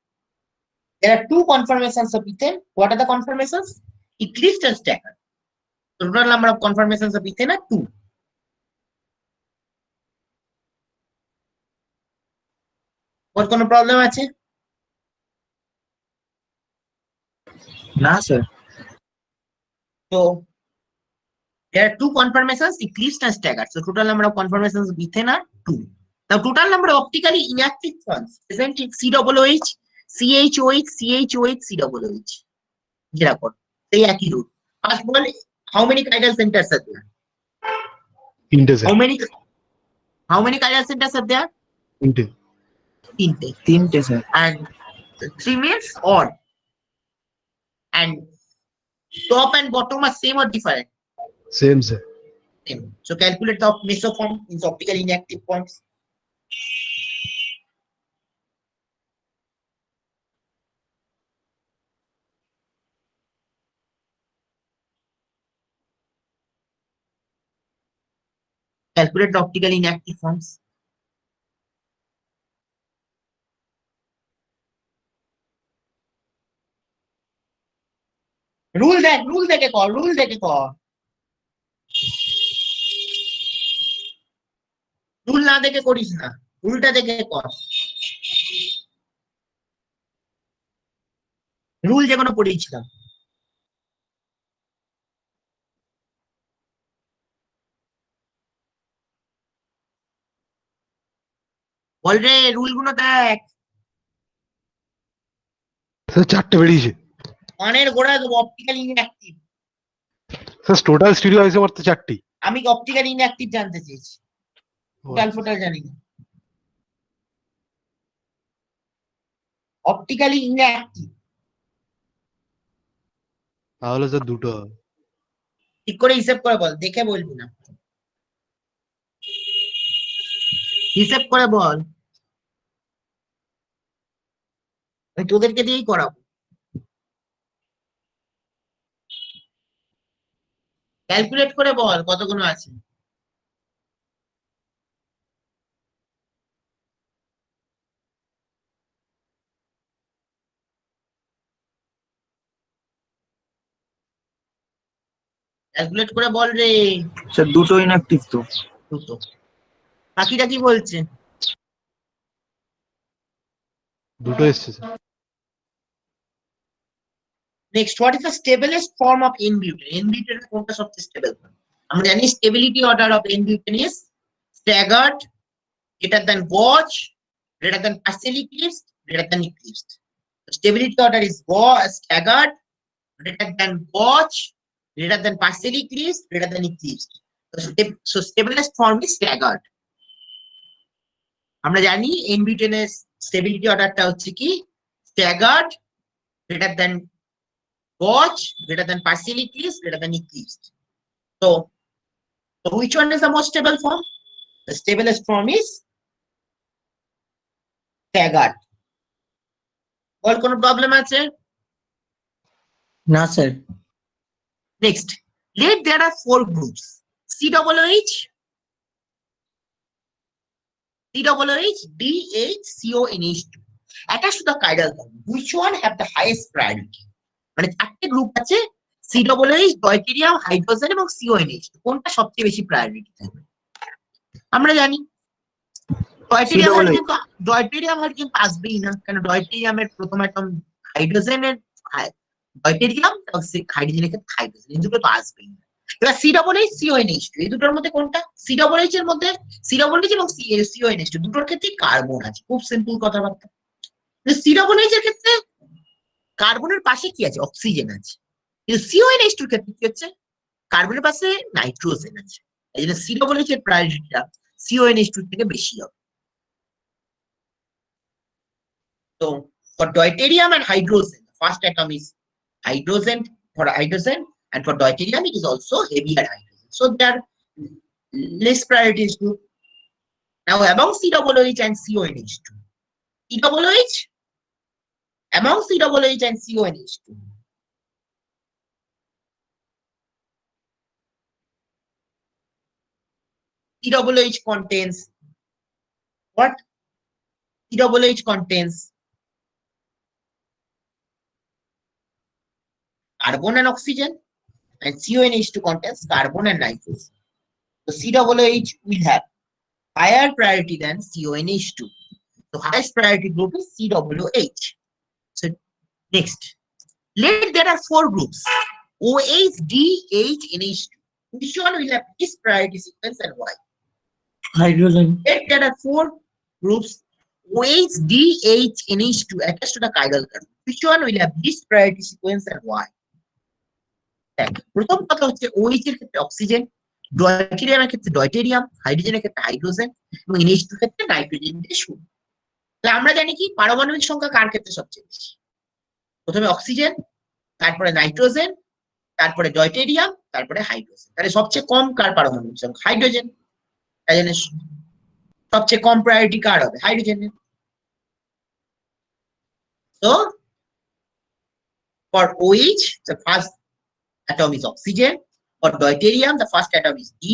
There are two conformations of ethane. What are the conformations? Eclipsed and staggered. Total number of conformations of ethane are 2. ওর কোনো প্রবলেম আছে? না sir. So there are two conformations, eclipsed and staggered. So total number of conformations of ethane are 2. Now total number of optically inactive bonds present in COOH, CHOH, CHOH, COOH. যেরকম সেই একই রূপ। First one, how many chiral centers are there? তিনটে sir. How many chiral centers are there? তিনটে। 3টে sir. And 3 means odd. And top and bottom are same or different? Same sir. Same. So calculate the mesoform in optically inactive points. Calculate the optically inactive forms. Rule দেখে কর, rule না দেখে করিস না, রুলটা দেখে কর। রুল যেকোনো পড়িয়েছিলাম। বলরে rule গুলো দেখ। স্যার 4টে বেরিয়েছে। কানের গোড়া দেবো, optically inactive. Sir total stereo isomer তো 4টি। আমি অপটিক্যালি ইনঅ্যাক্টিভ জানতে চেয়েছি, টোটাল জানি না। অপটিক্যালি ইনঅ্যাক্টিভ তাহলে স্যার দুটো হবে। ঠিক করে হিসেব করে বল, দেখে বলবি না, হিসেব করে বল, আমি তোদেরকে দিয়েই করাবো। ক্যালকুলেট করে বল কতগুলো আছে। ক্যালকুলেট করে বল রে। স্যার দুটো ইনঅ্যাক্টিভ তো। দুটো। বাকিটা কি বলছে? দুটো এসছে sir. Next, what is the stablest form of n butane? N butane কোনটা সবচেয়ে স্টেবল ফর্ম? আমরা জানি stability order of n butane is staggered, greater than gauge, greater than partially eclipsed, greater than eclipsed. The stability order is staggered, greater than gauge, greater than partially eclipsed, greater than eclipsed. So stabilized form is staggered. আমরা জানি এন-বিউটেনের stability অর্ডারটা হচ্ছে কি staggered, greater than gauge, greater than partially eclipsed, greater than eclipsed. So which one is the most stable form? The stablest form is staggered. বল কোনো problem আছে? না sir. Next, let there are 4 groups: COOH, COOH, DH, CO, NH2 attached to the chiral carbon. Which one have the highest priority? মানে 4টে group আছে, COOH, deuterium, hydrogen এবং CONH2, কোনটা সবচেয়ে বেশি priority থাকবে? আমরা জানি deuterium আর কিন্তু আসবেই না, কারণ deuteriuমের প্রথম অ্যাটম হাইড্রোজেনের, deuterium এবং হাইড্রোজেনের ক্ষেত্রে হাইড্রোজেন, এই দুটো তো আসবেই না। এবার COOH, CONH2 এই দুটোর মধ্যে কোনটা? COOH এর মধ্যে COOH এবং CONH2 দুটোর ক্ষেত্রে কার্বন আছে, খুব সিম্পল কথাবার্তা। COOH এর ক্ষেত্রে কার্বনের পাশে কি আছে? অক্সিজেন আছে। কিন্তু CONH2 এর ক্ষেত্রে কি হচ্ছে? কার্বনের পাশে নাইট্রোজেন আছে। এই জন্য COOH এর প্রায়োরিটিটা CONH2 থেকে বেশি হবে। So for deuterium and hydrogen, the first atom is hydrogen, for hydrogen, and for deuterium it is also heavier hydrogen. So they are less priorities group. Now among COOH and CONH2, COOH, among COOH and CONH2, COOH contains what? COOH contains carbon and oxygen, and CONH2 contains carbon and nitrogen. So COOH will have higher priority than CONH2. So highest priority group is COOH. So next, let there are 4 groups: OH, DH, NH2. Which one will have this priority sequence and why? Hydrogen. Let there are 4 groups: OH, DH, NH2 attached to the chiral carbon. Which one will have this priority sequence and why? প্রথম কথা হচ্ছে OH এর ক্ষেত্রে oxygen, deuterium এর ক্ষেত্রে deuterium, হাইড্রোজেনের ক্ষেত্রে hydrogen এবং NH2 এর ক্ষেত্রে নাইট্রোজেন দিয়ে শুরু। তাহলে আমরা জানি কি পারমাণবিক সংখ্যা কার ক্ষেত্রে সবচেয়ে বেশি? প্রথমে অক্সিজেন, তারপরে নাইট্রোজেন, তারপরে deuterium, তারপরে হাইড্রোজেন। তাহলে সবচেয়ে কম কার পারমাণবিক সংখ্যা? হাইড্রোজেন। তাই জন্য সবচেয়ে কম প্রায়োরিটি কার হবে? হাইড্রোজেনের। So for OH the first atom is oxygen, for deuterium the first atom is D,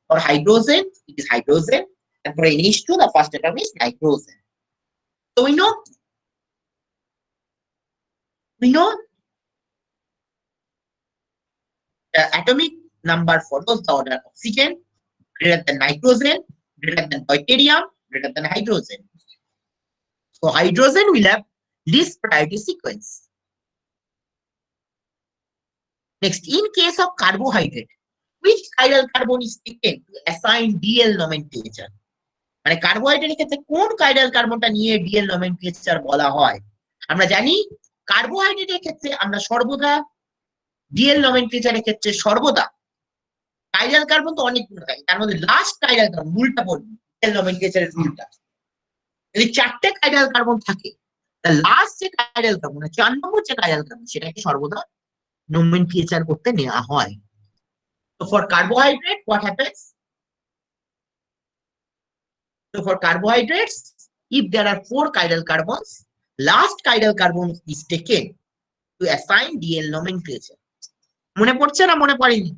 for hydrogen it is hydrogen, and for NH2 the first atom is nitrogen. So we know the atomic number follows the order: oxygen greater than nitrogen, greater than deuterium, greater than hydrogen. So hydrogen will have least priority sequence. Next, in case of carbohydrate, which chiral carbon is taken to assign DL nomenclature? মানে কার্বোহাইড্রেটের ক্ষেত্রে কোন chiral কার্বনটা নিয়ে DL nomenclature বলা হয়? আমরা জানি কার্বোহাইড্রেটের ক্ষেত্রে আমরা সর্বদা DL nomenclature ক্ষেত্রে সর্বদা chiral কার্বন তো অনেকগুলো থাকে, তার মধ্যে লাস্ট chiral কার্বন রুলটা বলবো, DL nomenclature এর রুলটা। যদি 4টে chiral কার্বন থাকে, তাহলে লাস্ট যে chiral কার্বন, 4 নম্বর যে chiral কার্বন সেটাকে সর্বদা nomenclature করতে নেওয়া হয়। So for carbohydrate, what happens? So for carbohydrates, if there are 4 chiral carbons, last chiral carbon is taken to assign DL nomenclature. মনে পড়ছে না মনে পড়েনি?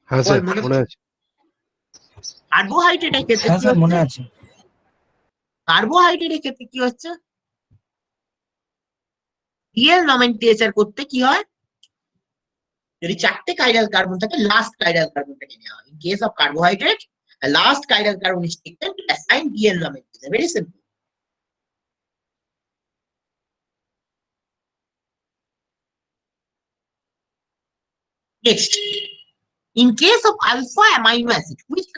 হ্যাঁ স্যার মনে মনে আছে। কার্বোহাইড্রেটের ক্ষেত্রে হ্যাঁ কি স্যার মনে হচ্ছে? আছে। কার্বোহাইড্রেটের ক্ষেত্রে কি হচ্ছে? ডিএল নমেনক্লেচার করতে কি হয়? যদি 4টে chiral carbon থাকে, লাস্ট chiral carbonটাকে নেওয়া হয়। In case of carbohydrate, the last chiral carbon is taken to assign DL nomenclature. Very simple. Next, in case of alpha amino acid, which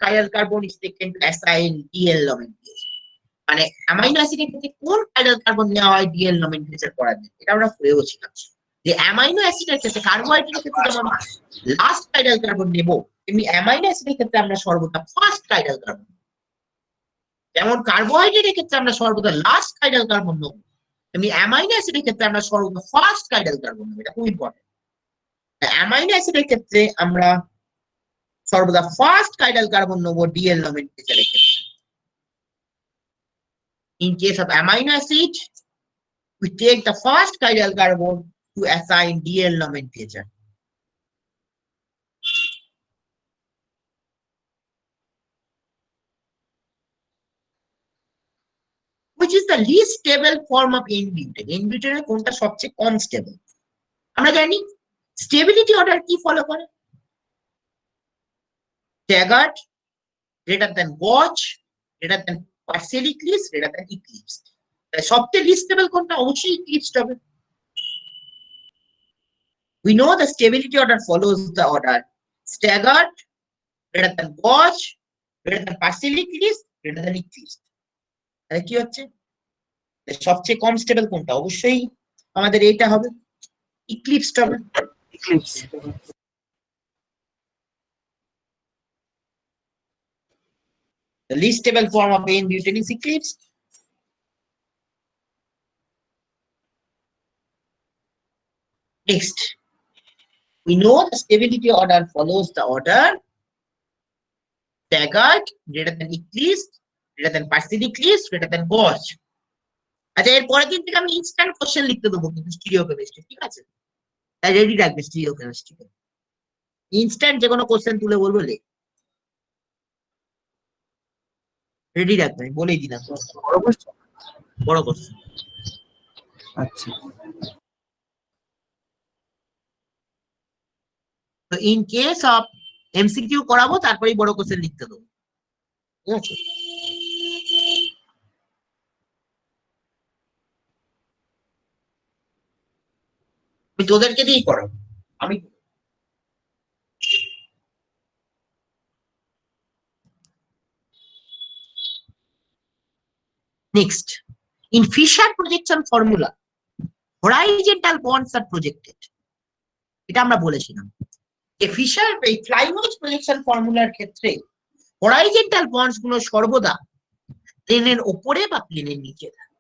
chiral carbon is taken to assign DL nomenclature? মানে amino অ্যাসিডের ক্ষেত্রে কোন chiral carbon নেওয়া হয় DL nomenclature করার জন্য? এটা আমরা পড়েও ছিলাম যে অ্যামাইনো অ্যাসিডের ক্ষেত্রে, কার্বোহাইড্রেটের ক্ষেত্রে যেমন লাস্ট chiral carbon নেব, তেমনি অ্যামাইনো অ্যাসিডের ক্ষেত্রে আমরা সর্বদা ফার্স্ট chiral carbon, যেমন কার্বোহাইড্রেটের ক্ষেত্রে আমরা সর্বদা লাস্ট chiral carbon নেব, তেমনি অ্যামাইনো অ্যাসিডের ক্ষেত্রে আমরা সর্বদা ফার্স্ট chiral carbon নেব। এটা খুব ইম্পর্টেন্ট। অ্যামাইনো অ্যাসিডের ক্ষেত্রে আমরা সর্বদা ফার্স্ট chiral carbon নেব ডিএল nomenclature-এর ক্ষেত্রে। In case of amino acid, we take the first chiral carbon to assign DL nomenclature. Which is the least stable form of N-butane? N-butane কোনটা সবচেয়ে কম স্টেবল? আমরা জানি স্টেবিলিটি অর্ডার কি follow করে? staggered, greater than Gauge, greater than partially eclipsed, greater than eclipsed. সবচেয়ে least stable কোনটা? অবশ্যই eclipsed হবে। We know the stability order follows the order staggered, greater than Gauge, greater than partially eclipsed, greater than eclipsed. তাহলে কি হচ্ছে? সবচেয়ে কম stable কোনটা? অবশ্যই আমাদের এইটা হবে, eclipsed হবে। Eclipse. The least stable form of N-butane is eclipsed. Next, we know the stability order follows the order staggered, greater than eclipsed, greater than partially eclipsed, greater than Gauge. আচ্ছা, এর পরের দিন থেকে আমি ইনস্ট্যান্ট কোশ্চেন লিখতে দেবো কিন্তু স্টিরিওকেমিস্ট্রি, ঠিক আছে? তাই রেডি রাখবে স্টিরিওকেমিস্ট্রি। ইনস্ট্যান্ট যে কোনো কোশ্চেন তুলে বলবো রেডি রাখবে, আমি বলেই দিলাম। বড় question? বড় কোশ্চেন। আচ্ছা। তো ইন কেস অফ এমসিকিউ করাবো, তারপরেই বড় কোশ্চেন লিখতে দেবো, ঠিক আছে? আমি তোদেরকে দিয়েই করাবো। আমি next, in Fisher projection formula, horizontal bonds are projected. এটা আমরা বলেছিলাম যে ফিশার এই ফ্লাইওয়েজ প্রজেকশন ফর্মুলার ক্ষেত্রে হরাইজন্টাল বন্ডস গুলো সর্বদা প্লেনের উপরে বা প্লেনের নিচে থাকে।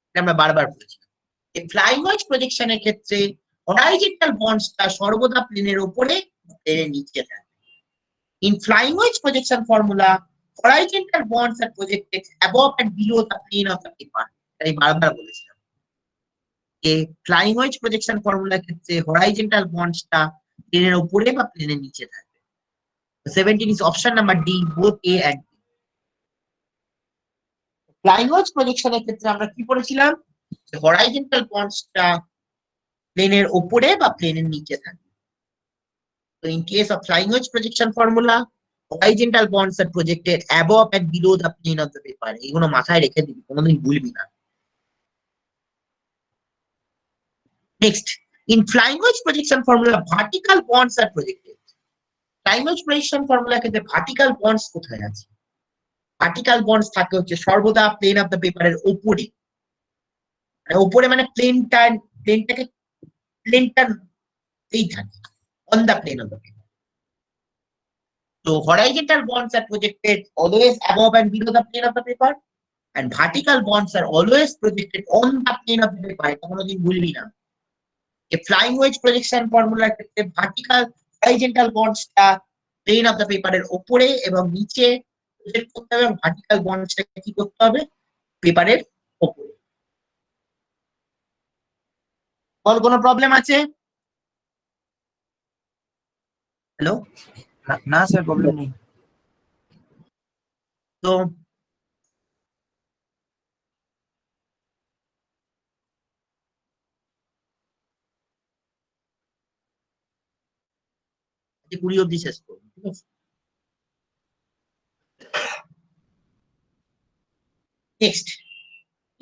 এটা আমরা বারবার বলেছিলাম। এই ফ্লাইওয়েজ প্রজেকশনের ক্ষেত্রে হরাইজন্টাল বন্ডসটা সর্বদা প্লেনের উপরে বা প্লেনের নিচে থাকে। In flying wedge projection formula, horizontal bonds are projected above and below the plane of the paper. আমি বারবার বলেছিলাম যে ফ্লাইং ওয়েজ প্রজেকশন ফর্মুলার ক্ষেত্রে হরাইজন্টাল বন্ডসটা প্লেনের উপরে বা প্লেনের নিচে থাকবে। 17 is option number D, both A and B. Flying wedge প্রজেকশনের ক্ষেত্রে আমরা কি পড়েছিলাম? যে হরাইজন্টাল বন্ডসটা প্লেনের উপরে বা প্লেনের নিচে থাকবে। So in case of flying wedge projection formula, horizontal bonds are projected above and below the plane of the paper. এগুলো মাথায় রেখে দিবি, কোনোদিন ভুলবি না। Next, in flying wedge projection formula, vertical bonds are projected. Flying wedge projection formula ক্ষেত্রে vertical bonds কোথায় আছে? Vertical bonds থাকে হচ্ছে সর্বদা plane of the paper এর উপরে। উপরে মানে প্লেনটাই থাকে, on the plane of the paper. So horizontal bonds are projected always above and below the plane of the paper, and vertical bonds are always projected on the plane of the paper. এটা কোনোদিন ভুলবি না। A flying wedge projection formula ক্ষেত্রে vertical horizontal bondsটা plane of the paper এর উপরে এবং নিচে project করতে হবে এবং vertical bondsটা কি করতে হবে পেপারের উপরে। বল কোনো প্রবলেম আছে? হ্যালো, না স্যার প্রবলেম নেই। তো আজকে 20 অবধি শেষ করবো, ঠিক আছে? Next,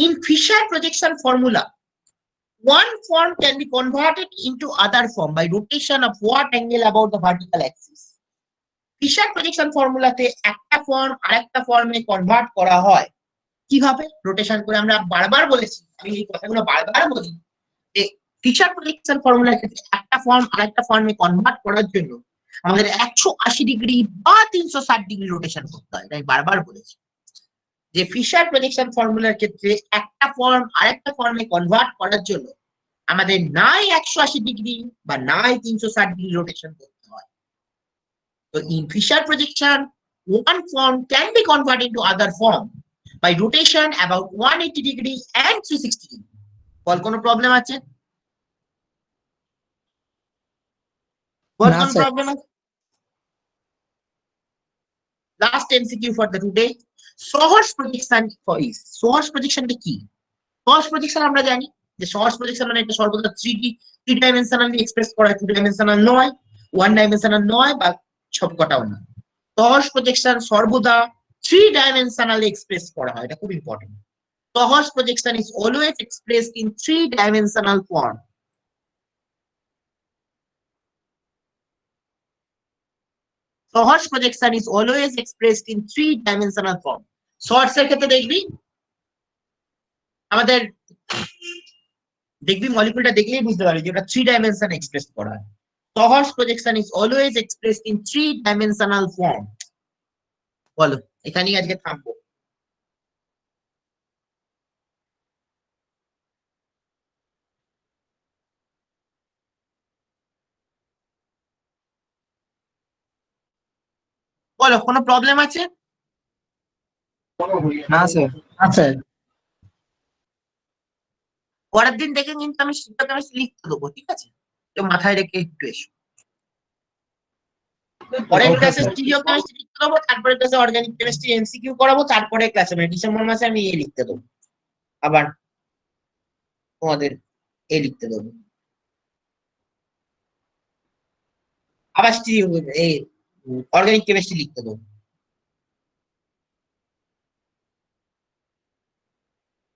in Fisher projection formula, one form can be converted into other form by rotation of what angle about the vertical axis. Fisher projection formulaতে একটা ফর্ম আরেকটা ফর্মে কনভার্ট করা হয় কিভাবে? রোটেশন করে। আমরা বারবার বলেছি, আমি এই কথাগুলো বারবার বলি যে ফিশার প্রজেকশন ফর্মুলার ক্ষেত্রে একটা ফর্ম আরেকটা ফর্মে কনভার্ট করার জন্য আমাদের 180 ডিগ্রি বা 360 ডিগ্রি রোটেশন করতে হয়। তাই বারবার বলেছি যে ফিশার প্রজেকশন ফর্মুলার ক্ষেত্রে একটা ফর্ম আরেকটা ফর্মে কনভার্ট করার জন্য আমাদের নাই 180 ডিগ্রি বা নাই 360 ডিগ্রি রোটেশন করতে হয়। তো in Fisher projection, one form can be converted into other form by rotation about 180 degree and 360 degree. বল কোনো প্রবলেম আছে? বল না, কোনো স্যার। প্রবলেম আছে? Last MCQ for the today. সহজ প্রজেকশন is সহজ প্রজেকশনটা কি? সহজ প্রজেকশন আমরা জানি যে সহজ প্রজেকশন মানে এটা সর্বদা 3D 3 ডাইমেনশনালি এক্সপ্রেস করা হয়, 2 ডাইমেনশনাল নয়, 1 ডাইমেনশনাল নয় বা সবকটাও না। সহজ প্রজেকশন সর্বদা 3 ডাইমেনশনালি এক্সপ্রেস করা হয়, এটা খুব ইম্পর্টেন্ট। সহজ projection is always expressed in 3 dimensional form. সহজ projection is always expressed in 3 dimensional form. Shorts এর ক্ষেত্রে দেখবি আমাদের মলিকিউলটা দেখলেই বুঝতে পারবি যে এটা 3 ডাইমেনশন এক্সপ্রেস করা হয়। সহজ projection is always expressed in 3 dimensional form. বলো, এখানেই আজকে থামবো। বলো কোনো প্রবলেম আছে? না স্যার। আচ্ছা, পরের দিন দেখে কিন্তু আমি কেমিস্ট্রি লিখতে দেবো, ঠিক আছে? তো মাথায় রেখে একটু এসো। পরের ক্লাসে স্টিরিও কেমিস্ট্রি লিখতে দেবো, তারপরে ক্লাসে অর্গানিক কেমিস্ট্রি এমসিকিউ করাবো, তারপরে ক্লাসে মানে ডিসেম্বর মাসে আমি এ লিখতে দেবো, আবার তোমাদের এ লিখতে দেবো, আবার স্টিরিও এই অর্গানিক কেমিস্ট্রি লিখতে দেবো।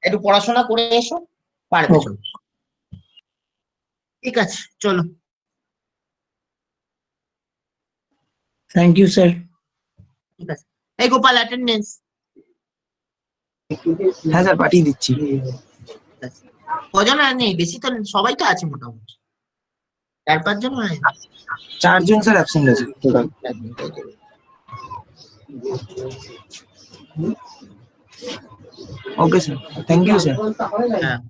একটু পড়াশোনা করে এসো, পারবে। চলো, ঠিক আছে, চলো। Thank you sir. ঠিক আছে, এই গোপাল অ্যাটেন্ডেন্স। হ্যাঁ স্যার পাঠিয়ে দিচ্ছি। কজন আর নেই, বেশি তো সবাই তো আছে মোটামুটি, 4-5 জন হয়। 4 জন স্যার অ্যাবসেন্ট আছে total. Okay sir, thank you sir. হ্যাঁ।